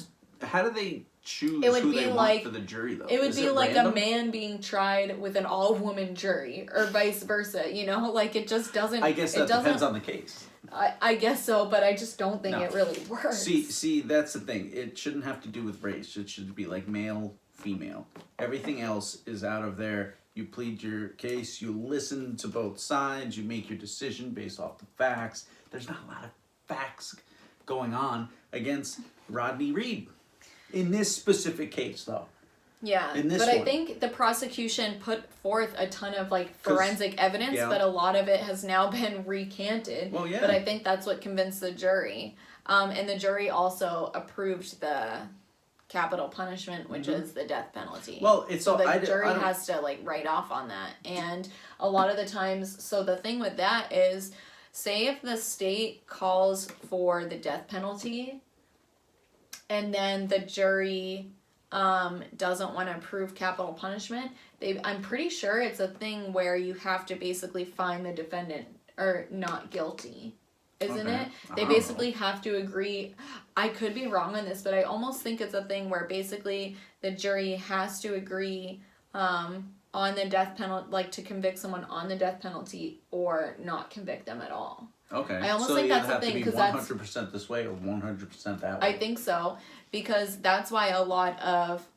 they choose who they want for the jury, though? It would be random? a man being tried with an all-woman jury, or vice versa, it just doesn't... I guess that depends on the case. I guess so, but I just don't think it really works. See, that's the thing. It shouldn't have to do with race. It should be male, female. Everything else is out of there. You plead your case, you listen to both sides, you make your decision based off the facts. There's not a lot of facts going on against Rodney Reed. In this specific case, though. Yeah, but I think the prosecution put forth a ton of like forensic evidence, but a lot of it has now been recanted. Well, yeah. But I think that's what convinced the jury. And the jury also approved the capital punishment, which is the death penalty. Well, the jury has to like write off on that. And a lot of the times, so the thing with that is, say if the state calls for the death penalty, and then the jury doesn't want to approve capital punishment, I'm pretty sure it's a thing where you have to basically find the defendant or not guilty, isn't it? They basically have to agree. I could be wrong on this, but I almost think it's a thing where basically the jury has to agree on the death penalty, like to convict someone on the death penalty or not convict them at all. Okay. I almost think that's the thing, because that's 100% this way or 100% that way. I think so, because that's why a lot of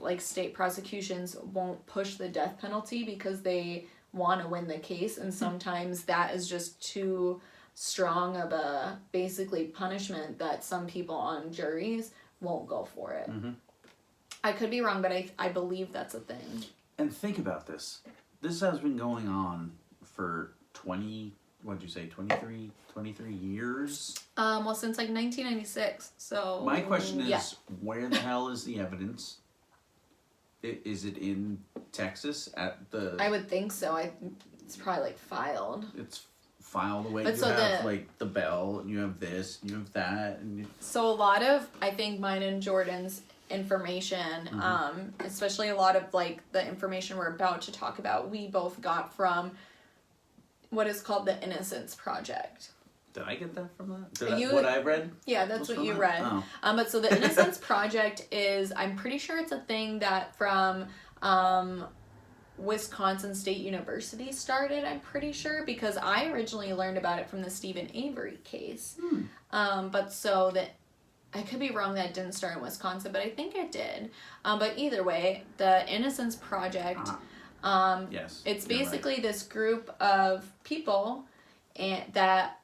like state prosecutions won't push the death penalty, because they want to win the case, and sometimes that is just too strong of a basically punishment that some people on juries won't go for it. Mm-hmm. I could be wrong, but I believe that's a thing. And think about this. This has been going on for 23 years? Well, since like 1996, so... My question is, where the hell is the evidence? Is it in Texas at the... I would think so. It's probably like filed. It's filed away. But you have like the bell, and you have this, and you have that. And So a lot of, I think, mine and Jordan's information, especially a lot of like the information we're about to talk about, we both got from what is called the Innocence Project. Did I get that from that? What I read? Yeah, that's what you read. Oh. But so the Innocence Project is, I'm pretty sure it's a thing that from Wisconsin State University started, I'm pretty sure, because I originally learned about it from the Stephen Avery case. But so that, I could be wrong that it didn't start in Wisconsin, but I think it did. But either way, the Innocence Project... yes, it's basically this group of people that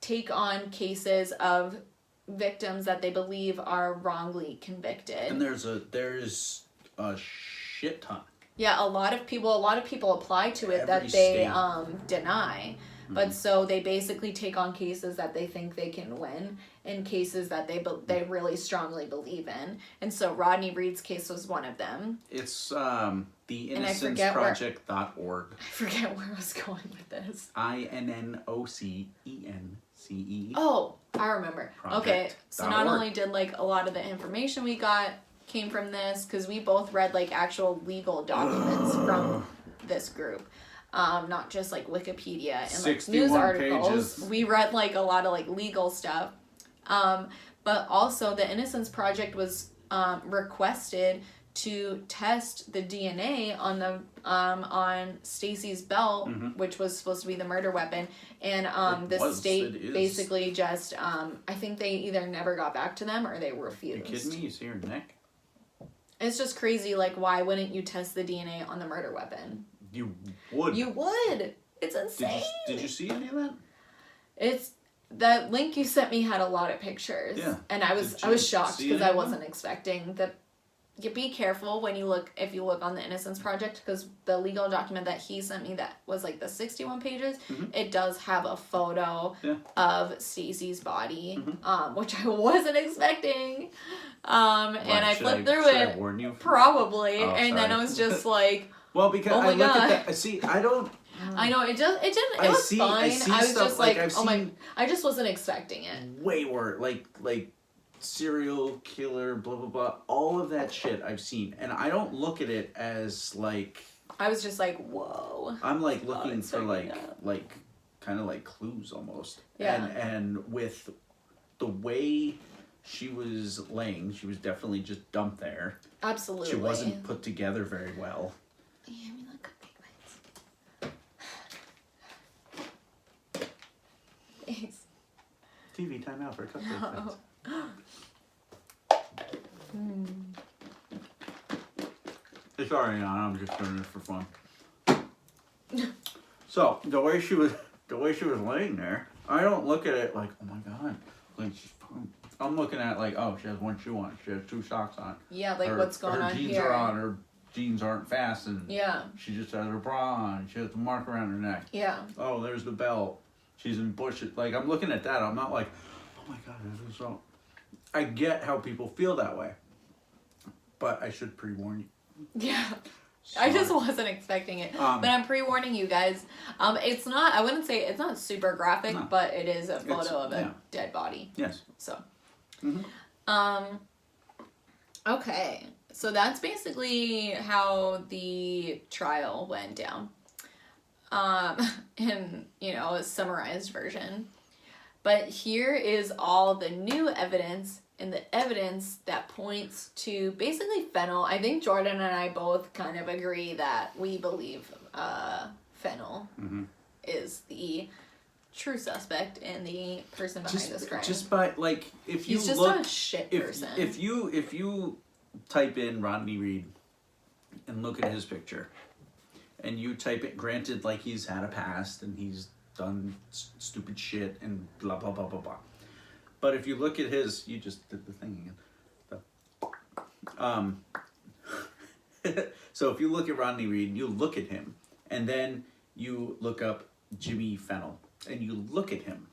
take on cases of victims that they believe are wrongly convicted. And there's a shit ton. Yeah, a lot of people apply to it that they deny. But so they basically take on cases that they think they can win, and cases that they really strongly believe in. And so Rodney Reed's case was one of them. It's theinnocenceproject.org. I forget where I was going with this. INNOCENCE. Oh, I remember. Okay, so not only did like a lot of the information we got came from this, because we both read like actual legal documents from this group. Not just like Wikipedia and like news articles. Pages. We read like a lot of like legal stuff. But also the Innocence Project was requested to test the DNA on the on Stacey's belt, which was supposed to be the murder weapon, and the state basically just I think they either never got back to them or they refused. Are you kidding me? You see her neck? It's just crazy. Like, why wouldn't you test the DNA on the murder weapon? You would. You would. It's insane. Did you see any of that? It's the link you sent me had a lot of pictures. Yeah. And I was shocked because I wasn't expecting that. You be careful when you look on the Innocence Project, because the legal document that he sent me that was like the 61 pages, it does have a photo of Stacey's body, which I wasn't expecting. And I flipped through it. Should I warn you? Probably. And then I was just like, well, because I look at that. See, I don't. I know it was fine. I was just like, oh my! I just wasn't expecting it. Way worse, like serial killer, blah blah blah. All of that shit I've seen, and I don't look at it as like. I was just like, whoa. I'm like looking for like kind of like clues almost. Yeah. And with the way she was laying, she was definitely just dumped there. Absolutely. She wasn't put together very well. Yeah, I mean, look, thanks. TV time out for a couple It's already on. I'm just doing it for fun. So the way she was laying there, I don't look at it like, oh my god, like she's I'm looking at like, oh, she has one shoe on, she has 2 socks on. Yeah, like what's going on here? Her jeans are on, her jeans aren't fastened. Yeah. She just has her bra on, she has the mark around her neck. Yeah. Oh, there's the belt. She's in bushes. Like, I'm looking at that, I'm not like, oh my god, this is so... I get how people feel that way. But I should pre-warn you. Yeah. Sorry. I just wasn't expecting it. But I'm pre-warning you guys. It's not, I wouldn't say, it's not super graphic, no. But it is a photo of a dead body. Yes. So. Okay. So that's basically how the trial went down. In, a summarized version. But here is all the new evidence and the evidence that points to basically fennel. I think Jordan and I both kind of agree that we believe fennel is the true suspect and the person behind this crime. Just by, like, if you He's just a shit person. If you type in Rodney Reed and look at his picture, and you type it, granted, like, he's had a past and he's done stupid shit and blah, blah, blah, blah, blah. But if you look at his, you just did the thing again. So if you look at Rodney Reed, you look at him, and then you look up Jimmy Fennell, and you look at him.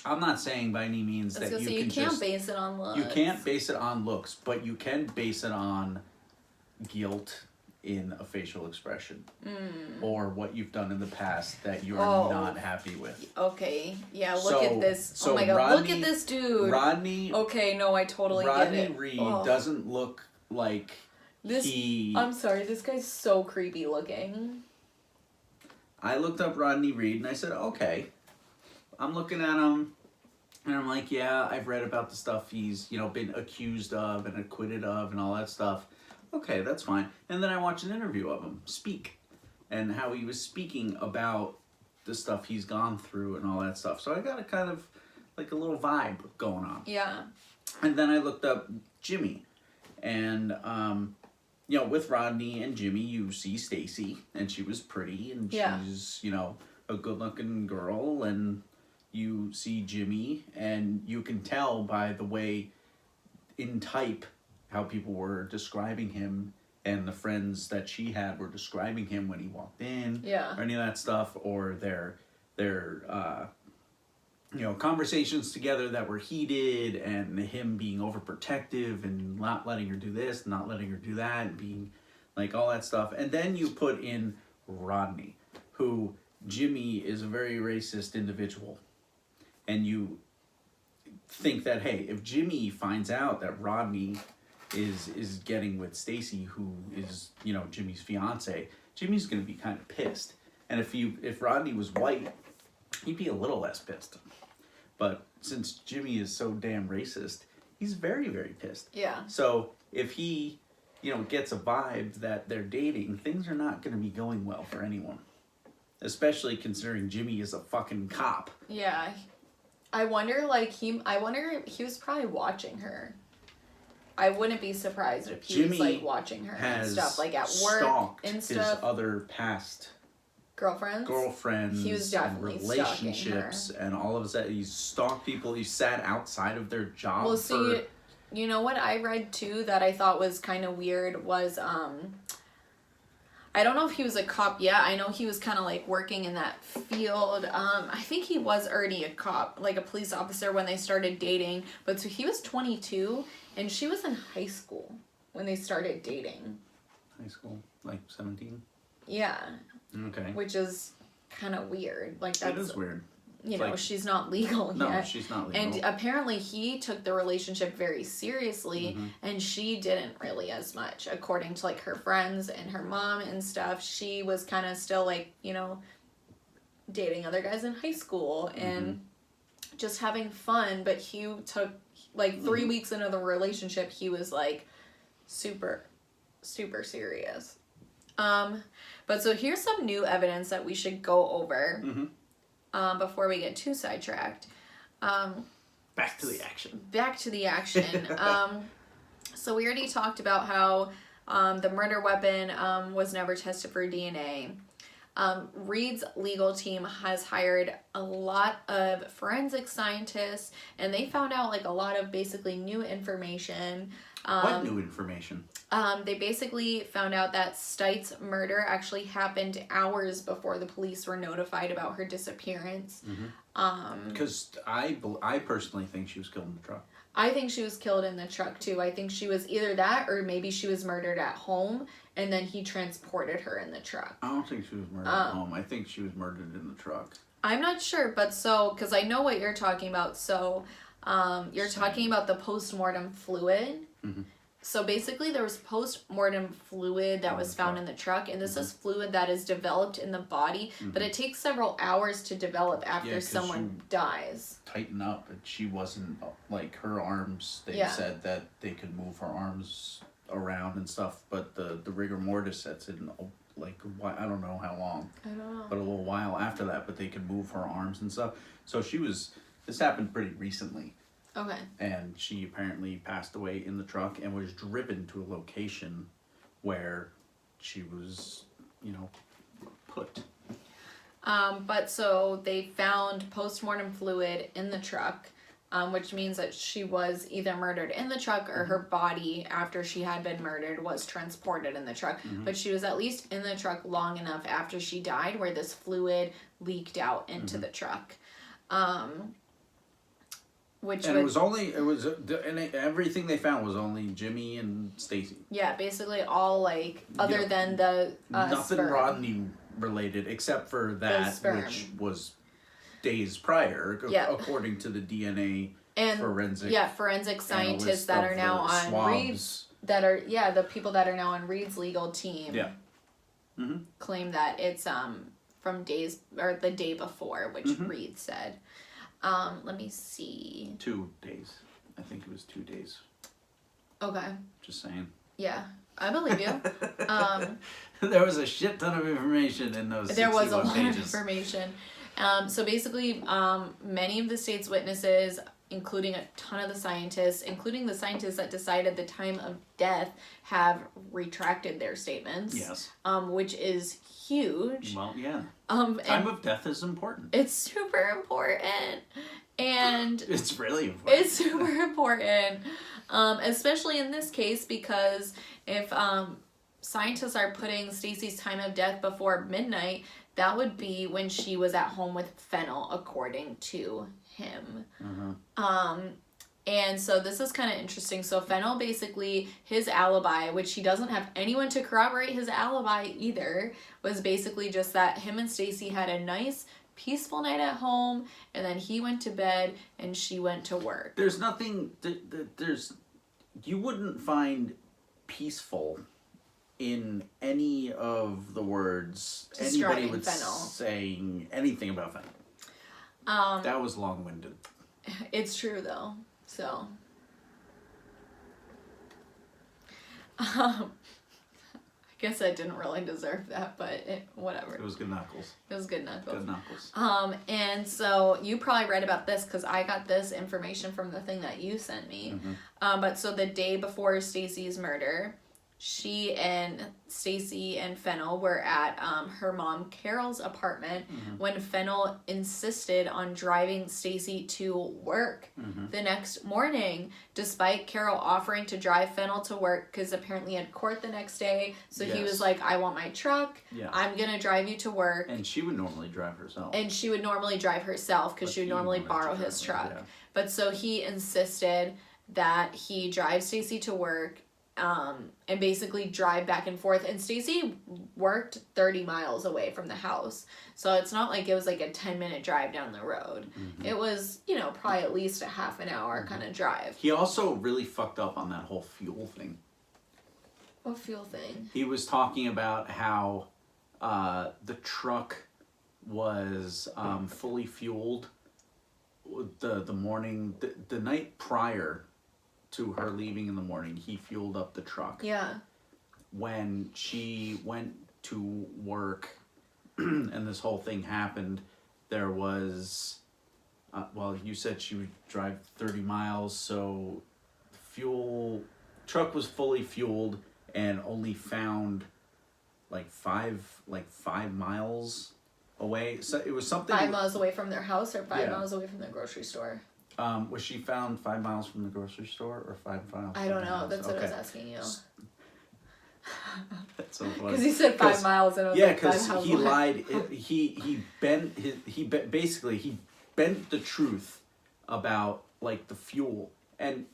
I'm not saying by any means that you can't base it on looks. You can't base it on looks, but you can base it on guilt in a facial expression or what you've done in the past that you're not happy with. Okay, yeah, look at this. Oh my god, look at this dude. Rodney. Okay, no, I totally get it. Rodney Reed doesn't look like I'm sorry, this guy's so creepy looking. I looked up Rodney Reed and I said, okay. I'm looking at him and I'm like, yeah, I've read about the stuff he's, been accused of and acquitted of and all that stuff. Okay, that's fine. And then I watched an interview of him speak and how he was speaking about the stuff he's gone through and all that stuff. So I got a kind of like a little vibe going on. Yeah. And then I looked up Jimmy and, with Rodney and Jimmy, you see Stacey and she was pretty and she's, a good looking girl, and you see Jimmy and you can tell by the way in type how people were describing him and the friends that she had were describing him when he walked in, or any of that stuff, or their conversations together that were heated, and him being overprotective and not letting her do this, not letting her do that, and being like all that stuff. And then you put in Rodney, who Jimmy is a very racist individual, and you think that, hey, if Jimmy finds out that Rodney is getting with Stacey, who is, Jimmy's fiance, Jimmy's going to be kind of pissed. And if Rodney was white, he'd be a little less pissed. But since Jimmy is so damn racist, he's very, very pissed. Yeah. So if he, gets a vibe that they're dating, things are not going to be going well for anyone. Especially considering Jimmy is a fucking cop. Yeah. I wonder if he was probably watching her. I wouldn't be surprised if he was like watching her and stuff, like at work and stuff. His other past girlfriends. He was definitely and relationships and all of that. He's stalked people. He sat outside of their job. Well, see, you know what I read too that I thought was kind of weird was I don't know if he was a cop yet. I know he was kind of like working in that field. I think he was already a cop, like a police officer when they started dating. But so he was 22 and she was in high school when they started dating. High school, like 17? Yeah. Okay. Which is kind of weird. Like that's, it is weird. She's not legal yet. No, she's not legal. And apparently he took the relationship very seriously, and she didn't really as much. According to like her friends and her mom and stuff, she was kind of still like, dating other guys in high school and just having fun. But he took like 3 weeks into the relationship, he was like super, super serious. But so here's some new evidence that we should go over. Before we get too sidetracked. Back to the action. So we already talked about how the murder weapon was never tested for DNA. Reed's legal team has hired a lot of forensic scientists, and they found out like a lot of basically new information. What new information? They basically found out that Stites' murder actually happened hours before the police were notified about her disappearance. Because I personally think she was killed in the truck. I think she was killed in the truck too. I think she was either that or maybe she was murdered at home and then he transported her in the truck. I don't think she was murdered at home. I think she was murdered in the truck. I'm not sure, but because I know what you're talking about. So you're talking about the post-mortem fluid. So basically there was post-mortem fluid that was found in the truck, and this is fluid that is developed in the body, but it takes several hours to develop after someone dies. Tighten up, and she wasn't, like, her arms, they said that they could move her arms around and stuff, but the rigor mortis sets in, like, I don't know how long. I don't know. But a little while after that, but they could move her arms and stuff. So this happened pretty recently. Okay. And she apparently passed away in the truck and was driven to a location where she was, put. But so they found post-mortem fluid in the truck, which means that she was either murdered in the truck or her body, after she had been murdered, was transported in the truck. But she was at least in the truck long enough after she died where this fluid leaked out into the truck. Everything they found was only Jimmy and Stacey. Yeah, basically all other than the nothing sperm. Rodney related except for that, which was days prior, according to the DNA and forensic scientists that are now on swabs. Reed's, the people that are now on Reed's legal team. Yeah. Claim that it's from days or the day before, which Reed said. Let me see. 2 days. I think it was 2 days. Okay. Just saying. Yeah, I believe you. There was a shit ton of information in those 61 pages. There was a lot of information. So basically, many of the state's witnesses, including a ton of the scientists, including the scientists that decided the time of death, have retracted their statements. Yes. Which is huge. Well, yeah. Time of death is important. It's super important. And it's really important. It's super important. Especially in this case, because if scientists are putting Stacey's time of death before midnight, that would be when she was at home with Fennel, according to him. And so this is kind of interesting. So Fennel, basically, his alibi, which he doesn't have anyone to corroborate his alibi either, was basically just that him and Stacey had a nice, peaceful night at home, and then he went to bed and she went to work. There's nothing, you wouldn't find peaceful in any of the words anybody would saying anything about Fennel. That was long-winded. It's true though. So I guess I didn't really deserve that, but whatever. It was good knuckles. It was good knuckles. Good knuckles. And so you probably read about this because I got this information from the thing that you sent me. But so the day before Stacey's murder, she and Stacey and Fennel were at her mom Carol's apartment when Fennel insisted on driving Stacey to work the next morning, despite Carol offering to drive Fennel to work because apparently he had court the next day. So he was like, I want my truck. Yeah. I'm going to drive you to work. And she would normally drive herself. And she would normally drive herself because she would normally borrow his truck. Yeah. But so he insisted that he drive Stacey to work. And basically drive back and forth. And Stacey worked 30 miles away from the house. So it's not like it was like a 10-minute drive down the road. It was, probably at least a half an hour kind of drive. He also really fucked up on that whole fuel thing. What fuel thing? He was talking about how the truck was fully fueled the morning, the night prior to her leaving in the morning. He fueled up the truck. Yeah. When she went to work and this whole thing happened, there was, you said she would drive 30 miles, so truck was fully fueled and only found like 5 miles away. So it was something 5 miles away from their house, or 5 miles away from the grocery store. Was she found 5 miles from the grocery store, or 5 miles? I don't know. That's what I was asking you. That's so funny. Because he said 5 miles, and I was like, 5 miles. Yeah, because he lied. He bent the truth about like the fuel, and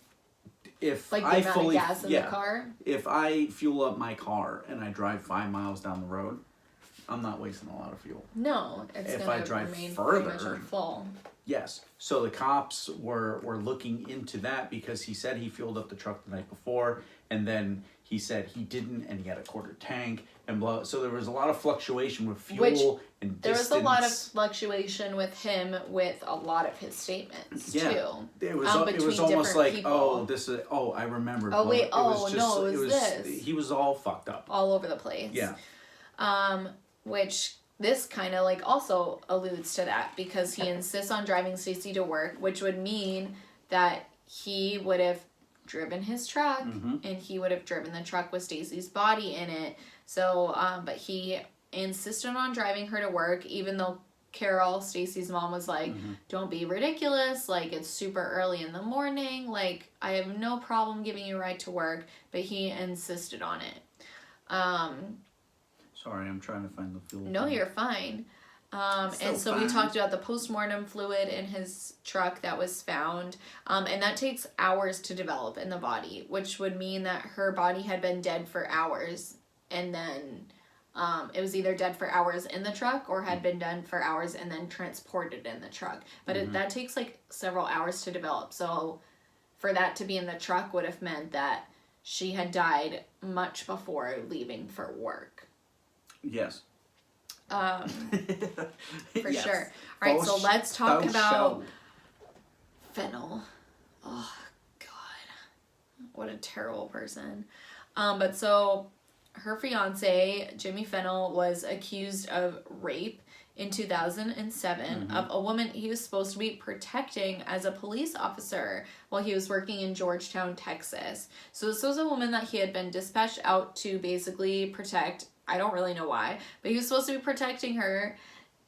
if like I the amount of gas in the car. If I fuel up my car and I drive 5 miles down the road, I'm not wasting a lot of fuel. No, it's if gonna I drive remain further, pretty much full. Yes. So the cops were looking into that because he said he fueled up the truck the night before, and then he said he didn't, and he had a quarter tank, and blah. So there was a lot of fluctuation with fuel and distance. There was a lot of fluctuation with him with a lot of his statements too. It was almost like people. I remember. Oh wait, it was this. He was all fucked up. All over the place. Yeah. Which this kind of like also alludes to that, because he insists on driving Stacey to work, which would mean that he would have driven his truck, and he would have driven the truck with Stacey's body in it. So, but he insisted on driving her to work, even though Carol, Stacey's mom, was like, don't be ridiculous, like, it's super early in the morning, like, I have no problem giving you a ride to work, but he insisted on it. Sorry, I'm trying to find the fuel. No, you're fine. And so we talked about the postmortem fluid in his truck that was found. And that takes hours to develop in the body, which would mean that her body had been dead for hours. And then it was either dead for hours in the truck or had been dead for hours and then transported in the truck. But that takes like several hours to develop. So for that to be in the truck would have meant that she had died much before leaving for work. Yes. For sure. All right, so let's talk about Fennel. Oh, God. What a terrible person. But so her fiance, Jimmy Fennel, was accused of rape in 2007 of a woman he was supposed to be protecting as a police officer while he was working in Georgetown, Texas. So this was a woman that he had been dispatched out to basically protect. I don't really know why, but he was supposed to be protecting her,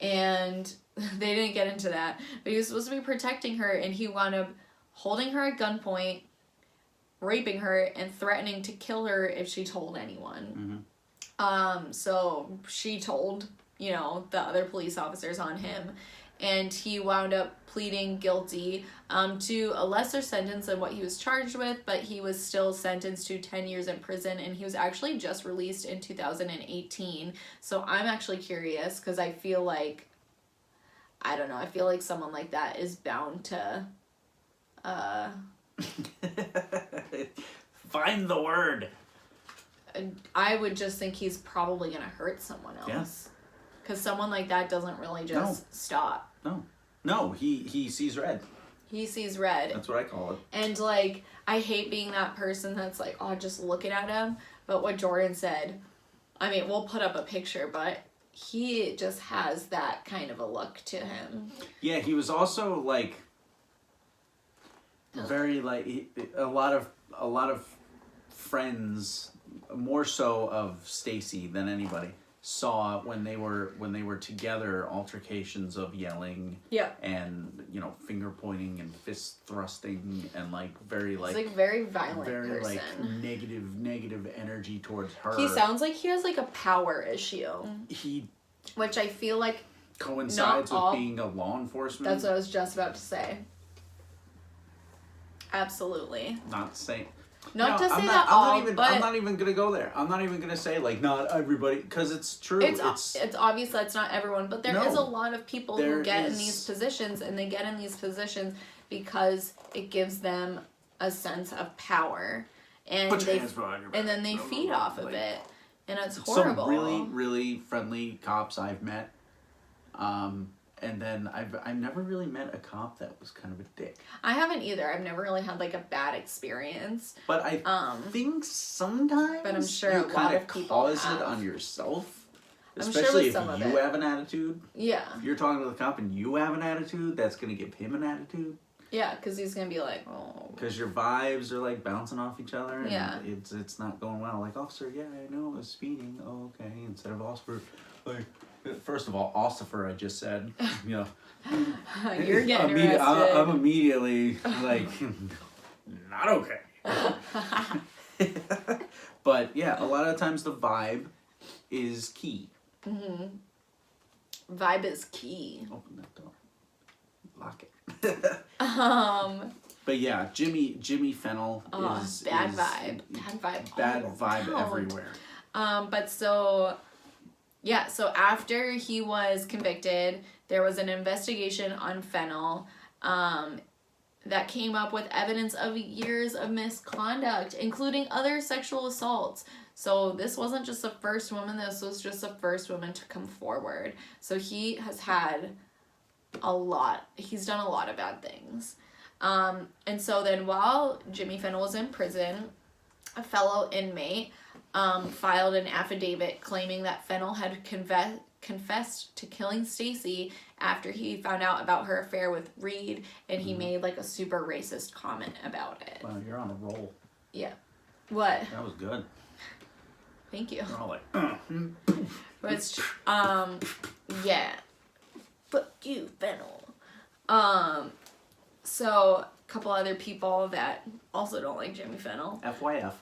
and they didn't get into that, but he was supposed to be protecting her, and he wound up holding her at gunpoint, raping her, and threatening to kill her if she told anyone. So she told, the other police officers on him, and he wound up pleading guilty to a lesser sentence than what he was charged with, but he was still sentenced to 10 years in prison, and he was actually just released in 2018. So I'm actually curious, because I feel like, I don't know, I feel like someone like that is bound to... Find the word. I would just think he's probably going to hurt someone else. Yes. Because someone like that doesn't really just stop. No, he sees red. He sees red. That's what I call it. And, like, I hate being that person that's like, oh, just looking at him. But what Jordan said, I mean, we'll put up a picture, but he just has that kind of a look to him. Yeah, he was also, like, very, like, a lot of friends, more so of Stacey than anybody, saw when they were together altercations of yelling and finger pointing and fist thrusting and like very like it's like very violent very person. Like negative energy towards her. He sounds like he has like a power issue. Which I feel like coincides with being a law enforcement. That's what I was just about to say. Absolutely. Not saying. Not to say I'm not even gonna go there. I'm not even gonna say like not everybody, because it's true. It's obvious that's not everyone, but there is a lot of people who get in these positions, and they get in these positions because it gives them a sense of power, and then they feed off of it, and it's horrible. Some really really friendly cops I've met. And then I've never really met a cop that was kind of a dick. I haven't either. I've never really had like a bad experience. But I think sometimes but I'm sure you a lot of people cause have. It on yourself. Especially if you have an attitude. Yeah. If you're talking to the cop and you have an attitude, that's going to give him an attitude. Yeah, because he's going to be like, oh. Because your vibes are like bouncing off each other. And yeah. It's not going well. Like, officer, yeah, I know I was speeding. Oh, okay. instead of Ossifer. Like, first of all, Ossifer, I just said. You know. You're getting arrested. I'm immediately like, not okay. But yeah, a lot of times the vibe is key. Mm-hmm. Vibe is key. Open that door. Lock it. But yeah, Jimmy Fennell is bad vibe. Bad vibe. Bad vibe everywhere. But so after he was convicted, there was an investigation on Fennell that came up with evidence of years of misconduct, including other sexual assaults. So this wasn't just the first woman, this was just the first woman to come forward. So he has had he's done a lot of bad things. And so then while Jimmy Fennell was in prison, a fellow inmate filed an affidavit claiming that Fennell had confessed to killing Stacey after he found out about her affair with Reed, and he made like a super racist comment about it. Wow, you're on a roll. Yeah. What? That was good. Thank you. We're all like, But it's, yeah. Fuck you, Fennell. So a couple other people that also don't like Jimmy Fennell. FYF.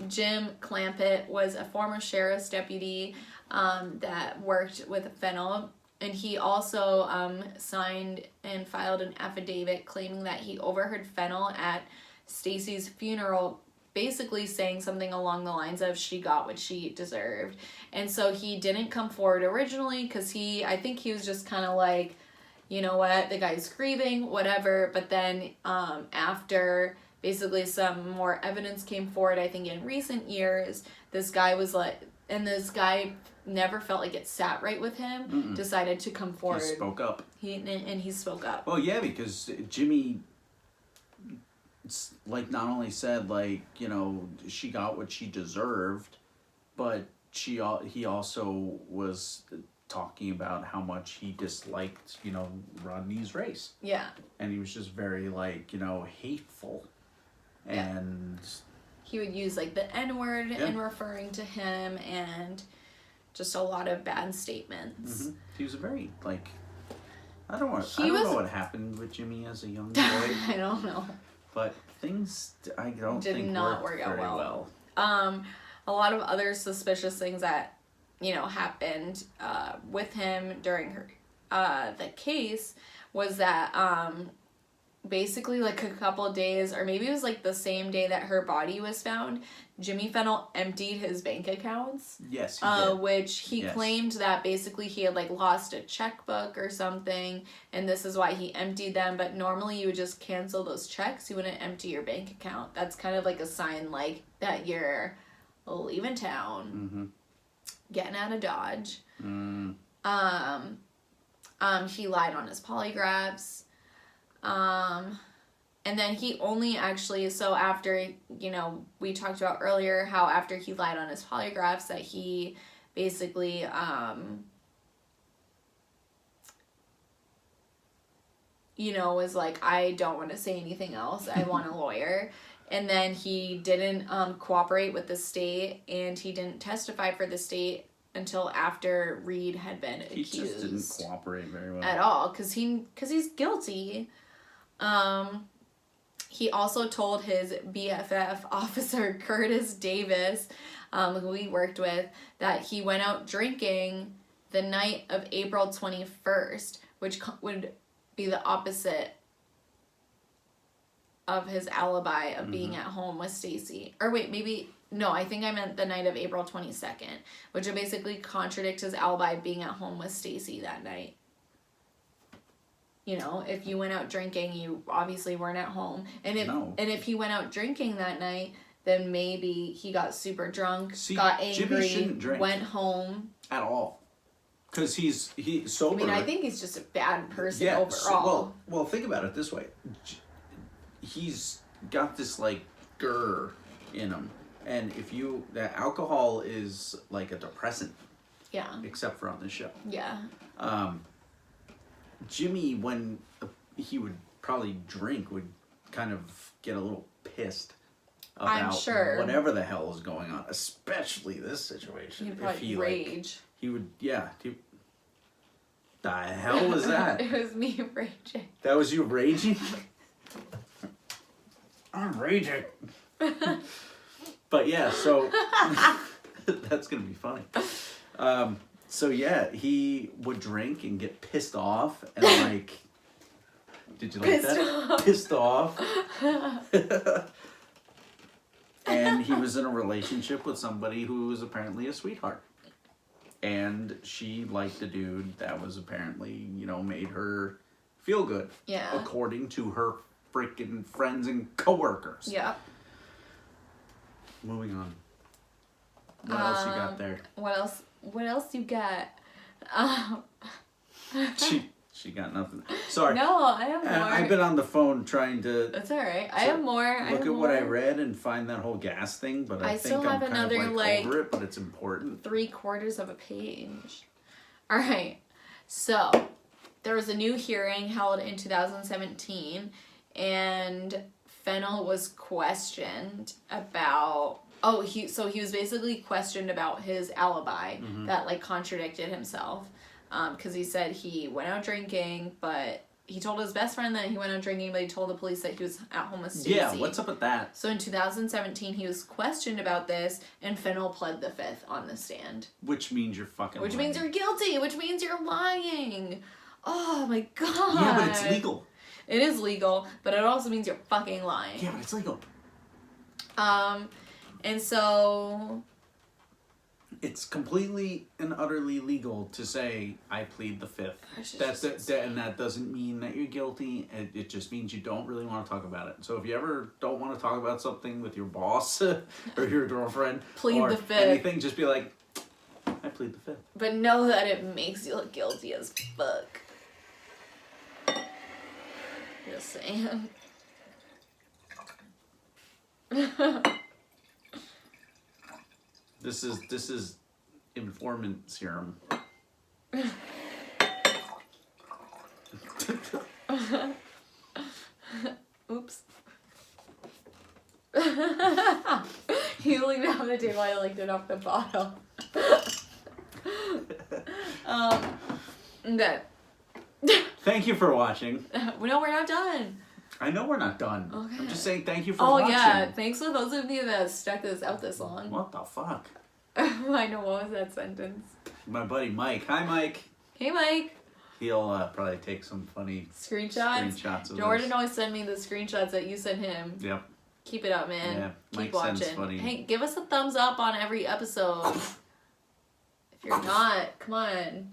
Jim Clampett was a former sheriff's deputy that worked with Fennell, and he also signed and filed an affidavit claiming that he overheard Fennell at Stacey's funeral basically saying something along the lines of she got what she deserved. And so he didn't come forward originally because I think he was just kind of like, you know what, the guy's grieving, whatever. But then after basically some more evidence came forward, I think in recent years, this guy was like, and this guy never felt like it sat right with him, decided to come forward. He spoke up. He spoke up. Well, yeah, because Jimmy, like, not only said, like, you know, she got what she deserved, but he also was talking about how much he disliked, you know, Rodney's race. Yeah. And he was just very, like, you know, hateful. And he would use like the N-word in referring to him, and just a lot of bad statements. He was a very, like, I don't know what happened with Jimmy as a young boy. I don't know. But things did not work out well. A lot of other suspicious things that, you know, happened with him during the case was that basically like a couple of days, or maybe it was like the same day that her body was found, Jimmy Fennell emptied his bank accounts. Yes, he did. Which he claimed that basically he had like lost a checkbook or something, and this is why he emptied them. But normally you would just cancel those checks. You wouldn't empty your bank account. That's kind of like a sign like that you're leaving town, getting out of Dodge. He lied on his polygraphs. And then he only actually, so after, you know, we talked about earlier how after he lied on his polygraphs that he basically, you know, was like, I don't want to say anything else. I want a lawyer. And then he didn't cooperate with the state, and he didn't testify for the state until after Reed had been accused. He just didn't cooperate very well. At all, because he's guilty. He also told his BFF officer, Curtis Davis, who he worked with, that he went out drinking the night of April 21st, which would be the opposite of his alibi of being at home with Stacey. Or wait, I think I meant the night of April 22nd, which would basically contradict his alibi being at home with Stacey that night. You know, if you went out drinking, you obviously weren't at home. And if he went out drinking that night, then maybe he got super drunk, got angry, went home. At all. Because he's sober. I mean, I think he's just a bad person overall. Well, think about it this way. He's got this, like, grr in him. And that alcohol is like a depressant. Yeah. Except for on this show. Yeah. Jimmy, when he would probably drink, would kind of get a little pissed. about sure. whatever the hell is going on, especially this situation. He'd probably rage. He would, yeah. The hell was that? It was me raging. That was you raging? I'm raging. But yeah, so that's gonna be funny. So yeah, he would drink and get pissed off and like, did you like that? Pissed off. And he was in a relationship with somebody who was apparently a sweetheart. And she liked a dude that was apparently, made her feel good. Yeah. According to her freaking friends and coworkers. Yeah. Moving on. What else you got there? What else you got? She got nothing. Sorry. No, I have more. I've been on the phone trying to... That's alright. I have more. Look at what I read and find that whole gas thing, but I think I'm kind of over it, but it's important. 3/4 of a page. Alright. So, there was a new hearing held in 2017, and Fennell was questioned about... he was basically questioned about his alibi that, contradicted himself. Because he said he went out drinking, but he told his best friend that he went out drinking, but he told the police that he was at home with Stacey. Yeah, what's up with that? So in 2017, he was questioned about this, and Fennell pled the fifth on the stand. Which means you're fucking Which lying. means you're guilty, which means you're lying. Oh my god. Yeah, but it's legal. It is legal, but it also means you're fucking lying. Yeah, but it's legal. And so... It's completely and utterly legal to say, I plead the fifth. And that doesn't mean that you're guilty. It just means you don't really want to talk about it. So if you ever don't want to talk about something with your boss or your girlfriend plead the fifth. Anything, just be like, I plead the fifth. But know that it makes you look guilty as fuck. Just saying. This is informant serum. Oops. You leaned on the table, I licked it off the bottle. Okay. Thank you for watching. No, we're not done. I know we're not done. Okay. I'm just saying thank you for watching. Oh yeah, thanks for those of you that stuck this out this long. What the fuck? I know, what was that sentence? My buddy Mike. Hi, Mike. Hey, Mike. He'll probably take some funny screenshots of Jordan always send me the screenshots that you send him. Yep. Keep it up, man. Yeah, Keep Mike watching. Sends funny. Hey, give us a thumbs up on every episode. If you're not, come on.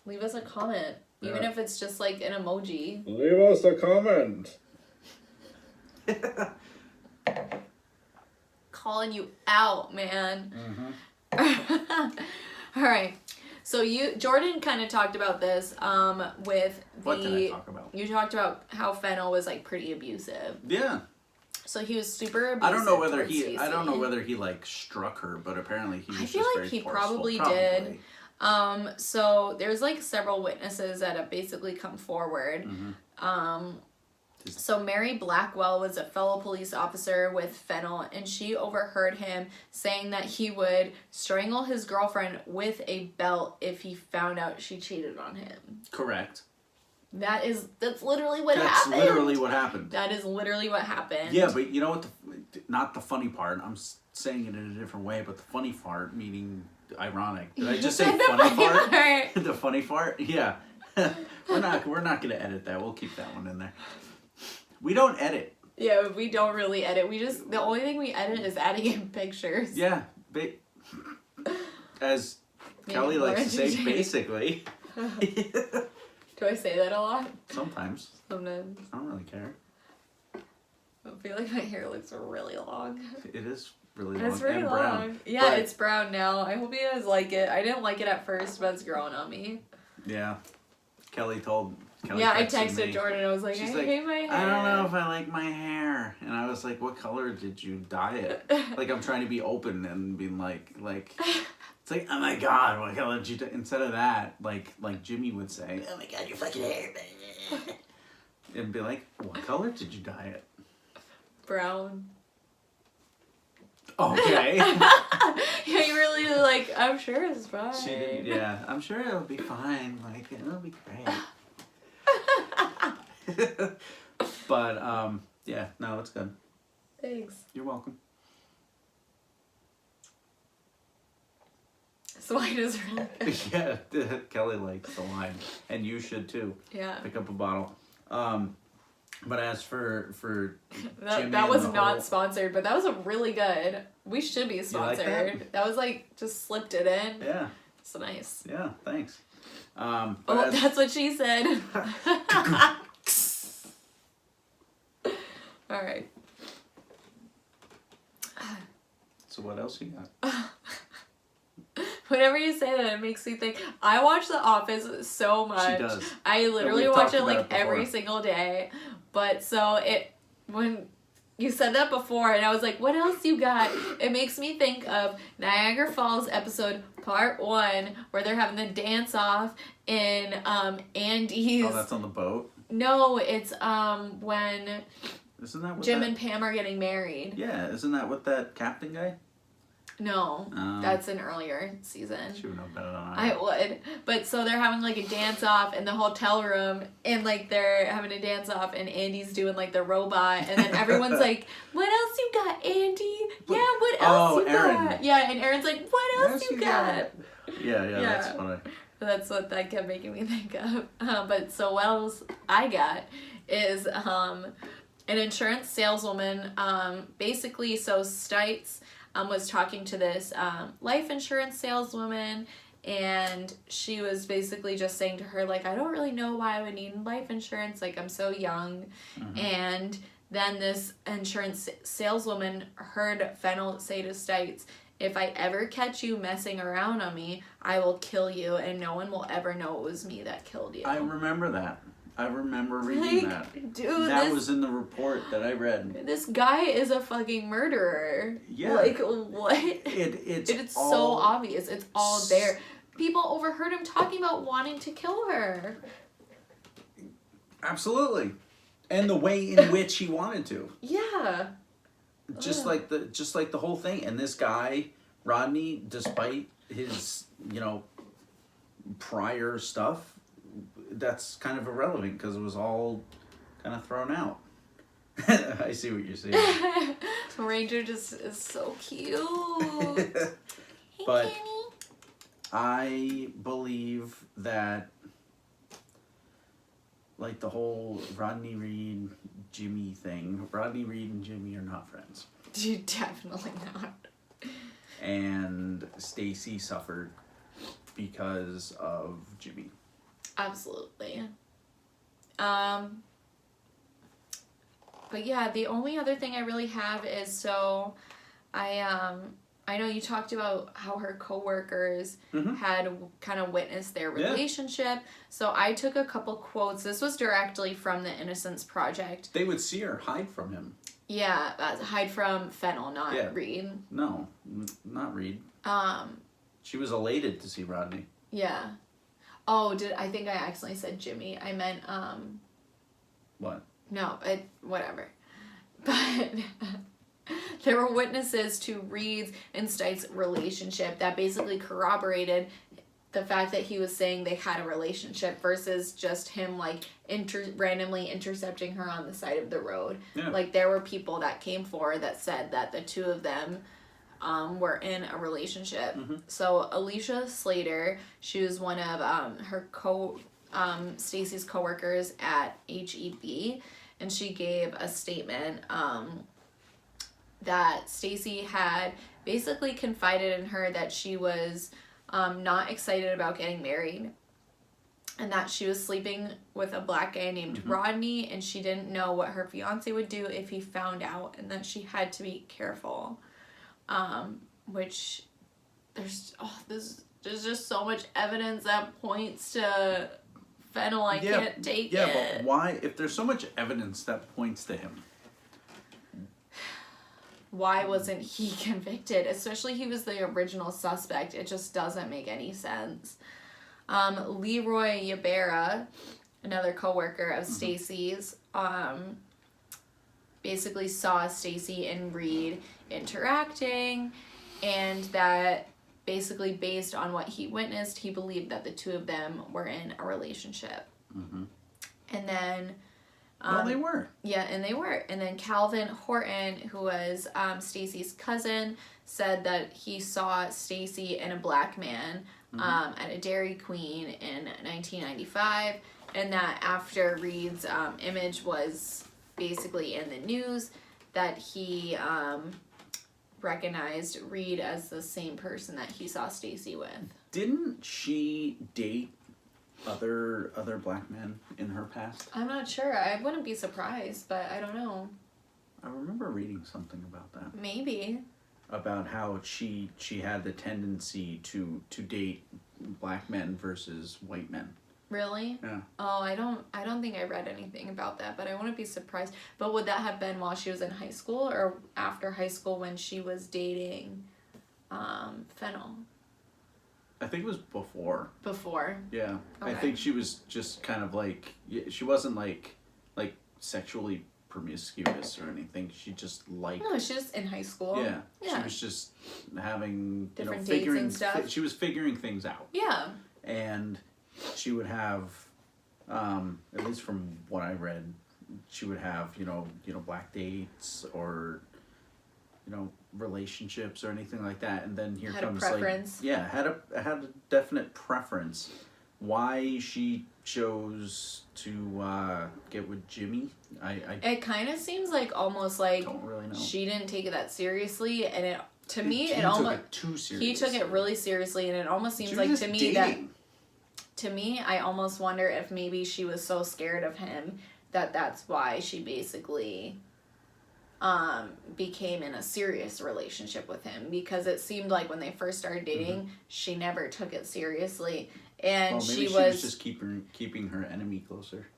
Leave us a comment. Yeah. Even if it's just like an emoji. Leave us a comment. Calling you out, man. All right. So Jordan kind of talked about this with What did I talk about? You talked about how Fennell was like pretty abusive. Yeah. So he was super abusive. I don't know whether he like struck her, but apparently he was I feel just like very he forceful. probably did. So there's like several witnesses that have basically come forward. So Mary Blackwell was a fellow police officer with Fennell, and she overheard him saying that he would strangle his girlfriend with a belt if he found out she cheated on him. Correct. That's literally what happened. That's literally what happened. That is literally what happened. Yeah, but you know what? Not the funny part. I'm saying it in a different way, but the funny part, meaning ironic. Did I just say funny part? The funny part? Yeah. We're not gonna edit that. We'll keep that one in there. We don't edit. Yeah, we don't really edit. The only thing we edit is adding in pictures. Yeah, as Kelly likes to say, basically. Do I say that a lot? Sometimes. I don't really care. I feel like my hair looks really long. It is really long. It's really long. Brown. Yeah, it's brown now. I hope you guys like it. I didn't like it at first, but it's growing on me. Yeah. Kelly I texted Jordan. I was like, I hate my hair. I don't know if I like my hair. And I was like, what color did you dye it? Like, I'm trying to be open and being like, it's like, oh my God, what color did you dye? Instead of that, like Jimmy would say, oh my God, your fucking hair. And be like, what color did you dye it? Brown. Okay. Yeah, you really like, I'm sure it's fine. She did, yeah. I'm sure it'll be fine. Like, it'll be great. But, yeah, no, it's good. Thanks. You're welcome. This wine is really good. Yeah, Kelly likes the wine. And you should too. Yeah. Pick up a bottle. But as for Jimmy that was not whole... sponsored, but that was a really good. We should be sponsored. You like that? That was like just slipped it in. Yeah. So nice. Yeah, thanks. That's what she said. All right. So what else you got? Whenever you say that, it makes me think. I watch The Office so much. She does. I literally watch it like every single day. But so when you said that before, and I was like, what else you got? It makes me think of Niagara Falls episode part 1, where they're having the dance off in Andy's. Oh, that's on the boat? No, it's when isn't that what Jim and Pam are getting married. Yeah, isn't that what that captain guy? No, that's an earlier season. She would know better than I would. But so they're having like a dance off in the hotel room, and like they're having a dance off, and Andy's doing like the robot, and then everyone's like, "What else you got, Andy? Yeah, what else you got?" Yeah, and Aaron's like, "What else you got?" Yeah, that's funny. That's what that kept making me think of. But so what else I got is an insurance saleswoman. Basically, so Stites was talking to this life insurance saleswoman, and she was basically just saying to her, like, I don't really know why I would need life insurance, like, I'm so young. And then this insurance saleswoman heard Fennel say to Stites, if I ever catch you messing around on me, I will kill you, and no one will ever know it was me that killed you. I remember that. I remember reading that. Dude, that was in the report that I read. This guy is a fucking murderer. Yeah. Like, what? It's all, so obvious. It's all there. People overheard him talking about wanting to kill her. Absolutely. And the way in which he wanted to. Yeah. Just like the whole thing. And this guy, Rodney, despite his, prior stuff, that's kind of irrelevant because it was all kind of thrown out. I see what you're saying. Ranger just is so cute. But hey, Kenny. I believe that, like, the whole Rodney Reed, Jimmy thing, Rodney Reed and Jimmy are not friends. Dude, definitely not. And Stacey suffered because of Jimmy. Absolutely. But yeah, the only other thing I really have is, so I know you talked about how her coworkers had kind of witnessed their relationship. Yeah. So I took a couple quotes. This was directly from the Innocence Project. They would see her hide from him. Yeah, hide from Fennel, not Reed. No, not Reed. She was elated to see Rodney. Yeah. Oh, I think I accidentally said Jimmy. I meant, What? No, whatever. But there were witnesses to Reed's and Stites' relationship that basically corroborated the fact that he was saying they had a relationship versus just him, like, randomly intercepting her on the side of the road. Yeah. Like, there were people that came forward that said that the two of them were in a relationship. So Alicia Slater, she was one of her Stacey's coworkers at HEB, and she gave a statement that Stacey had basically confided in her that she was not excited about getting married, and that she was sleeping with a black guy named Rodney, and she didn't know what her fiance would do if he found out, and that she had to be careful. Which there's just so much evidence that points to Fennel. I can't take it. Yeah, but why? If there's so much evidence that points to him, why wasn't he convicted? Especially he was the original suspect. It just doesn't make any sense. Leroy Ybarra, another coworker of Stacey's, basically saw Stacey and Reed interacting, and that basically based on what he witnessed, he believed that the two of them were in a relationship. Mm-hmm. And then... well, they were. Yeah, and they were. And then Calvin Horton, who was Stacey's cousin, said that he saw Stacey and a black man at a Dairy Queen in 1995, and that after Reed's image was basically in the news, that he recognized Reed as the same person that he saw Stacey with. Didn't she date other black men in her past? I'm not sure. I wouldn't be surprised, but I don't know. I remember reading something about that. Maybe. About how she had the tendency to date black men versus white men. Really? Yeah. Oh, I don't think I read anything about that, but I wouldn't be surprised. But would that have been while she was in high school or after high school when she was dating Fennel? I think it was before. Before? Yeah. Okay. I think she was just kind of like, she wasn't like sexually promiscuous or anything. She just liked... No, she was in high school. Yeah. Yeah. She was just having, different figuring dates and stuff. She was figuring things out. Yeah. And she would have, at least from what I read, she would have, black dates or, relationships or anything like that. And then here had comes a preference. had a definite preference. Why she chose to get with Jimmy, I it kind of seems like almost like don't really know. She didn't take it that seriously, and it he almost took it too seriously. He took it really seriously, and it almost seems like to me dating. To me, I almost wonder if maybe she was so scared of him that's why she basically became in a serious relationship with him, because it seemed like when they first started dating, she never took it seriously, and maybe she was just keeping her enemy closer.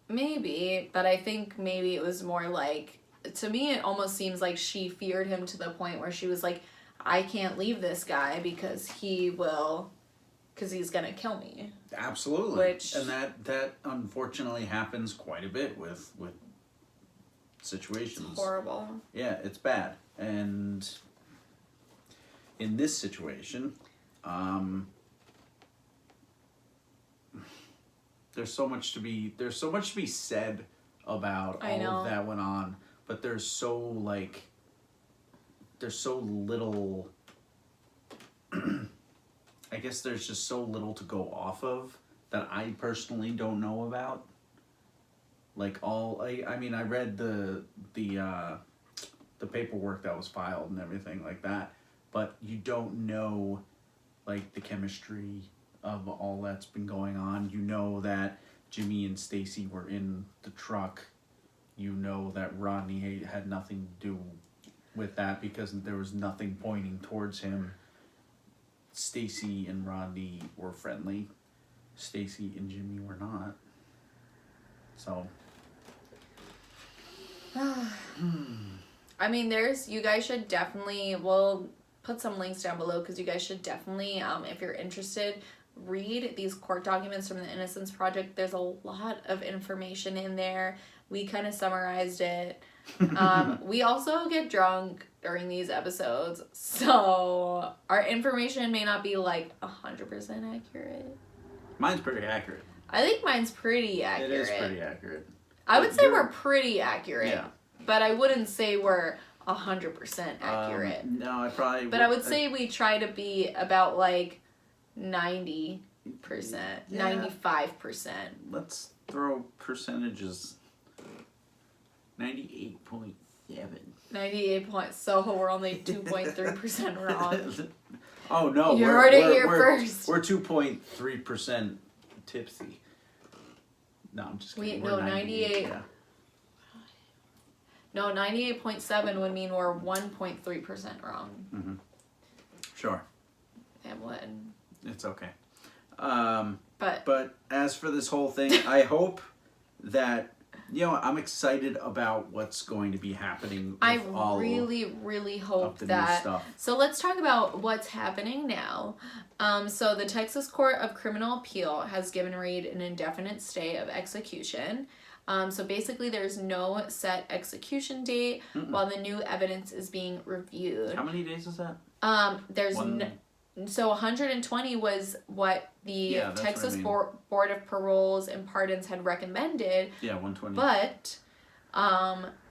Maybe, but I think maybe it was more like, to me it almost seems like she feared him to the point where she was like, I can't leave this guy because he's gonna kill me. Absolutely. And that unfortunately happens quite a bit with situations. It's horrible. Yeah, it's bad. And in this situation, there's so much to be said about all of that went on, but there's so little I guess there's just so little to go off of that I personally don't know about. I read the paperwork that was filed and everything like that, but you don't know the chemistry of all that's been going on. You know that Jimmy and Stacey were in the truck. You know that Rodney had nothing to do with that because there was nothing pointing towards him. Stacey and Rodney were friendly. Stacey and Jimmy were not. So. I mean, you guys should definitely, we'll put some links down below because you guys should definitely, if you're interested, read these court documents from the Innocence Project. There's a lot of information in there. We kind of summarized it. We also get drunk during these episodes, so our information may not be 100% accurate. Mine's pretty accurate. I think mine's pretty accurate. It is pretty accurate. I would say we're pretty accurate. Yeah. But I wouldn't say we're 100% accurate. No, I probably But I would say we try to be about 90%, 95%. Let's throw percentages. 98.7. 98 points. So we're only 2.3% wrong. Oh no! You heard it here first. We're 2.3% tipsy. No, I'm just kidding. No, 98. Yeah. No, 98.7 would mean we're 1.3% wrong. Mm-hmm. Sure. It would. It's okay. But as for this whole thing, I hope that, I'm excited about what's going to be happening with I really hope that. So let's talk about what's happening now. So the Texas Court of Criminal Appeal has given Reed an indefinite stay of execution. So basically there's no set execution date while the new evidence is being reviewed. How many days is that? So 120 was what the Texas Board of Paroles and Pardons had recommended. Yeah, 120. But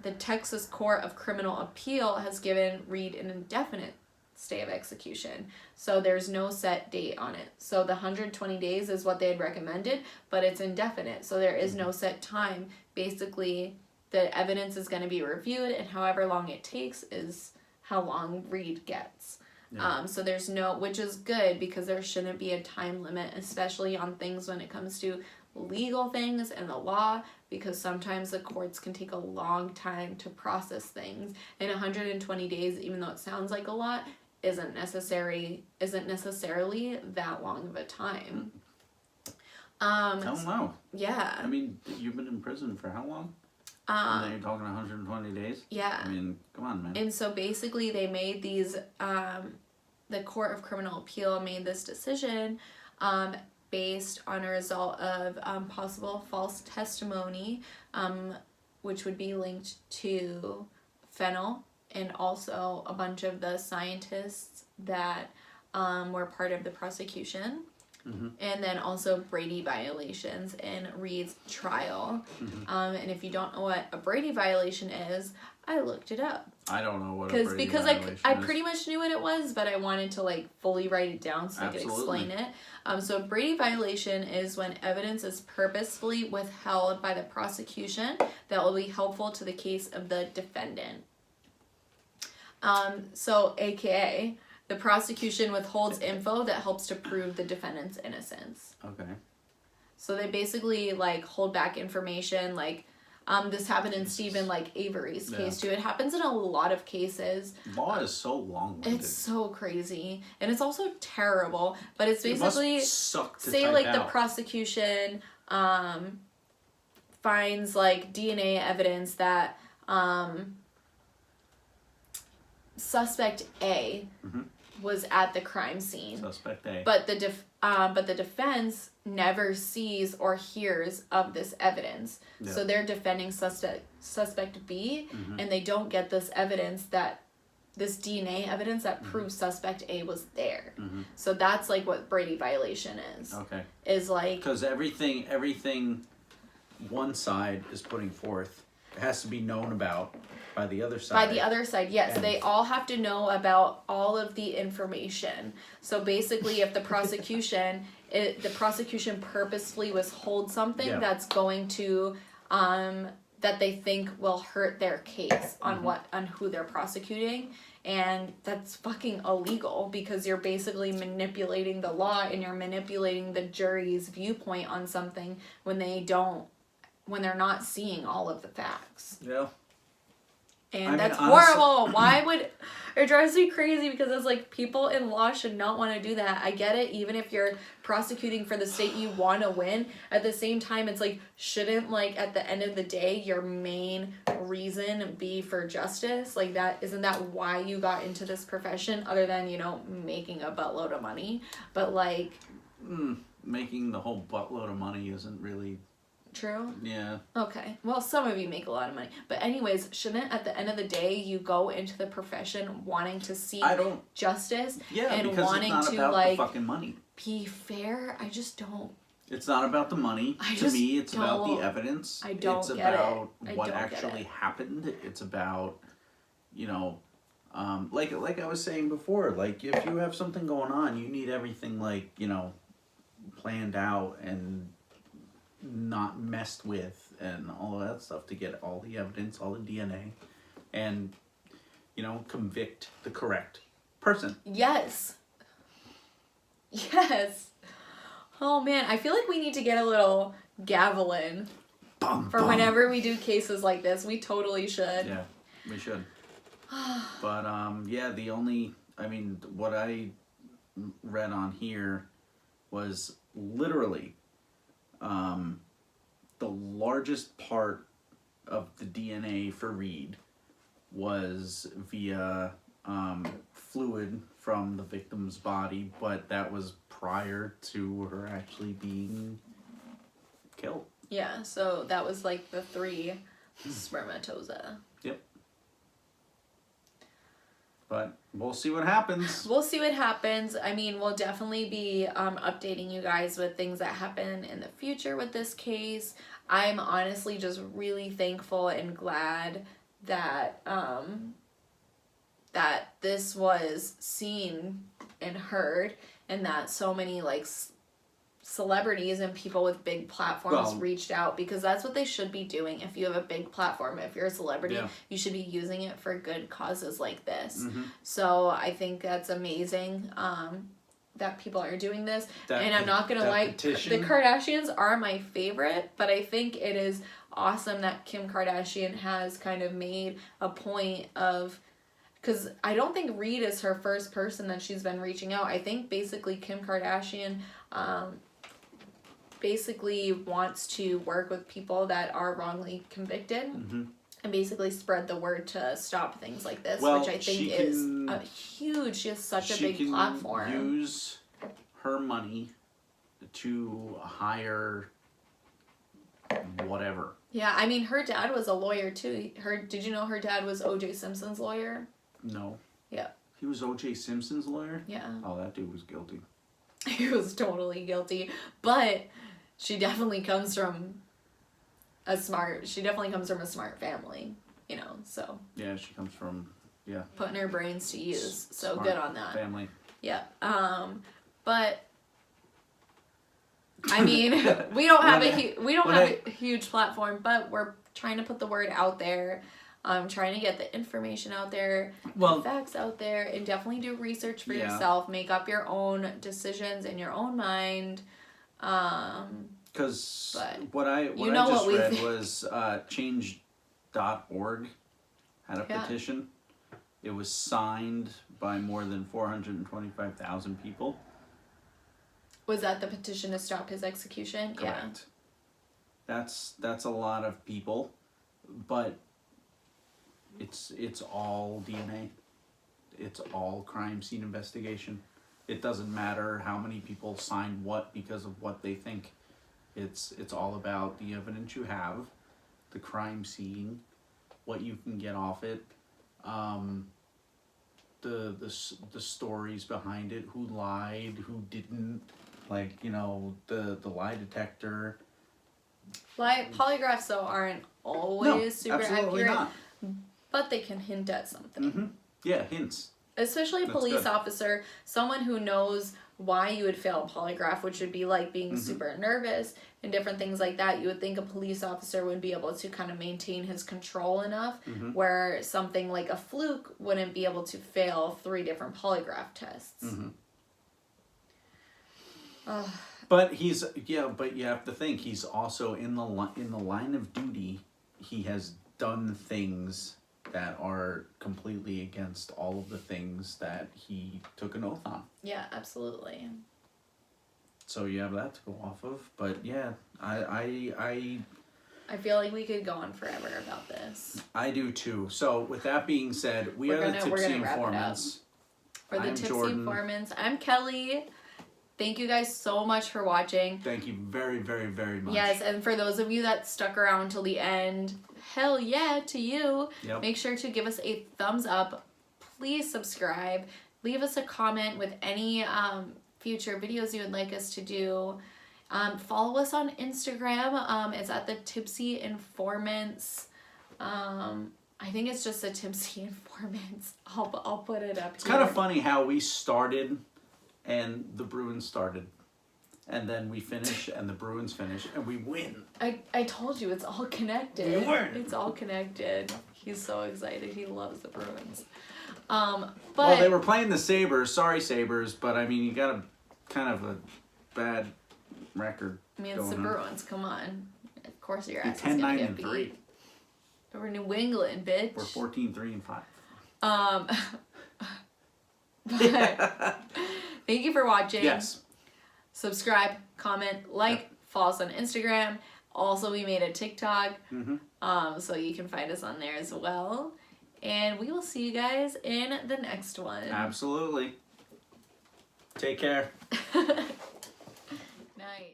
the Texas Court of Criminal Appeal has given Reed an indefinite stay of execution. So there's no set date on it. So the 120 days is what they had recommended, but it's indefinite. So there is no set time. Basically, the evidence is going to be reviewed, and however long it takes is how long Reed gets. Yeah. So there's no, which is good because there shouldn't be a time limit, especially on things when it comes to legal things and the law, because sometimes the courts can take a long time to process things. And 120 days, even though it sounds like a lot, isn't necessarily that long of a time. I don't know. Yeah. I mean, you've been in prison for how long? And then you're talking 120 days? Yeah. I mean, come on, man. And so basically they made these, the Court of Criminal Appeal made this decision based on a result of possible false testimony, which would be linked to fentanyl, and also a bunch of the scientists that were part of the prosecution. Mm-hmm. And then also Brady violations in Reed's trial. Mm-hmm. And if you don't know what a Brady violation is, I looked it up. I don't know what a Brady because violation is. I pretty much knew what it was, but I wanted to like fully write it down so I could explain it. So a Brady violation is when evidence is purposefully withheld by the prosecution that will be helpful to the case of the defendant. So AKA, the prosecution withholds info that helps to prove the defendant's innocence. Okay. So they basically like hold back information. Like this happened in Stephen like Avery's case too. It happens in a lot of cases. Law is so long-winded. It's so crazy, and it's also terrible. But it's basically it must suck to say type like out. The prosecution finds like DNA evidence that suspect A was at the crime scene. Suspect A. But the defense never sees or hears of this evidence. Yeah. So they're defending suspect B, and they don't get this evidence this DNA evidence that proves suspect A was there. So that's like what Brady violation is. Okay. Is like because everything one side is putting forth has to be known about by the other side. By the other side, yes. And they all have to know about all of the information. So basically, if the prosecution purposefully withholds something that's going to, that they think will hurt their case on who they're prosecuting, and that's fucking illegal because you're basically manipulating the law and you're manipulating the jury's viewpoint on something when they're not seeing all of the facts. Yeah. And that's horrible. Why would... It drives me crazy because it's like people in law should not want to do that. I get it, even if you're prosecuting for the state you want to win. At the same time, it's like, shouldn't like at the end of the day your main reason be for justice? Like that, isn't that why you got into this profession other than, making a buttload of money? But like... making the whole buttload of money isn't really... True? Yeah. Okay. Well, some of you make a lot of money. But anyways, shouldn't at the end of the day you go into the profession wanting to seek justice and wanting it's not to about like the fucking money. Be fair? I just don't. It's not about the money. To me, it's about the evidence. I don't It's get about it. what actually happened. It's about, like I was saying before, like if you have something going on, you need everything like, planned out and not messed with and all of that stuff to get all the evidence, all the DNA, and convict the correct person. Yes. Oh man, I feel like we need to get a little gavel in for whenever we do cases like this. We totally should. Yeah, we should. But what I read on here was literally the largest part of the DNA for Reed was via fluid from the victim's body, but that was prior to her actually being killed. Yeah, so that was like the 3 spermatozoa. Yep. But we'll see what happens. We'll see what happens. I mean, we'll definitely be updating you guys with things that happen in the future with this case. I'm honestly just really thankful and glad that that this was seen and heard, and that so many like celebrities and people with big platforms reached out, because that's what they should be doing. If you have a big platform, if you're a celebrity, you should be using it for good causes like this. So I think that's amazing that people are doing this. And I'm not gonna lie, the Kardashians are my favorite, but I think it is awesome that Kim Kardashian has kind of made a point of, because I don't think Reed is her first person that she's been reaching out. I think basically Kim Kardashian basically wants to work with people that are wrongly convicted and basically spread the word to stop things like this, which I think is a huge, she has such a big platform. Use her money to hire whatever. Yeah, I mean, her dad was a lawyer too. Did you know her dad was O.J. Simpson's lawyer? No. Yeah. He was O.J. Simpson's lawyer? Yeah. Oh, that dude was guilty. He was totally guilty, but she definitely comes from a smart family, you know, so. Yeah, she comes from, putting her brains to use, so good on that. Family. Yeah. But I mean, we don't have a huge platform, but we're trying to put the word out there. Trying to get the information out there, the facts out there, and definitely do research for yourself. Make up your own decisions in your own mind. Because what I just read was change.org had a petition. It was signed by more than 425,000 people. Was that the petition to stop his execution? Correct. Yeah. That's a lot of people, but it's all DNA. It's all crime scene investigation. It doesn't matter how many people sign what because of what they think. It's all about the evidence you have, the crime scene, what you can get off it, the stories behind it, who lied, who didn't, like, you know, the lie detector. Polygraphs though aren't always super accurate. Not. But they can hint at something. Yeah, hints. Especially a police officer, someone who knows why you would fail a polygraph, which would be like being super nervous and different things like that. You would think a police officer would be able to kind of maintain his control enough, where something like a fluke wouldn't be able to fail 3 different polygraph tests. But but you have to think, he's also in the line of duty. He has done things that are completely against all of the things that he took an oath on. Yeah, absolutely. So you have that to go off of. But yeah, I feel like we could go on forever about this. I do too. So with that being said, we're the Tipsy Informants. We're the Tipsy Informants. I'm Kelly. Thank you guys so much for watching. Thank you very, very, very much. Yes, and for those of you that stuck around till the end, hell yeah to you. Yep. Make sure to give us a thumbs up. Please subscribe. Leave us a comment with any future videos you would like us to do. Follow us on Instagram. It's at the Tipsy Informants. I think it's just the Tipsy Informants. I'll put it up. It's kind of funny how we started and the Bruins started, and then we finish and the Bruins finish and we win. I told you, it's all connected. We win. It's all connected. He's so excited. He loves the Bruins. Well, they were playing the Sabres. Sorry, Sabres, but I mean, you got a kind of a bad record. I mean, it's the Bruins. Come on. Of course your ass is 10-9 and 3. We're New England, bitch. We're 14-3 and 5. Thank you for watching. Yes. Subscribe, comment, like, follow us on Instagram. Also, we made a TikTok, so you can find us on there as well. And we will see you guys in the next one. Absolutely. Take care. Night.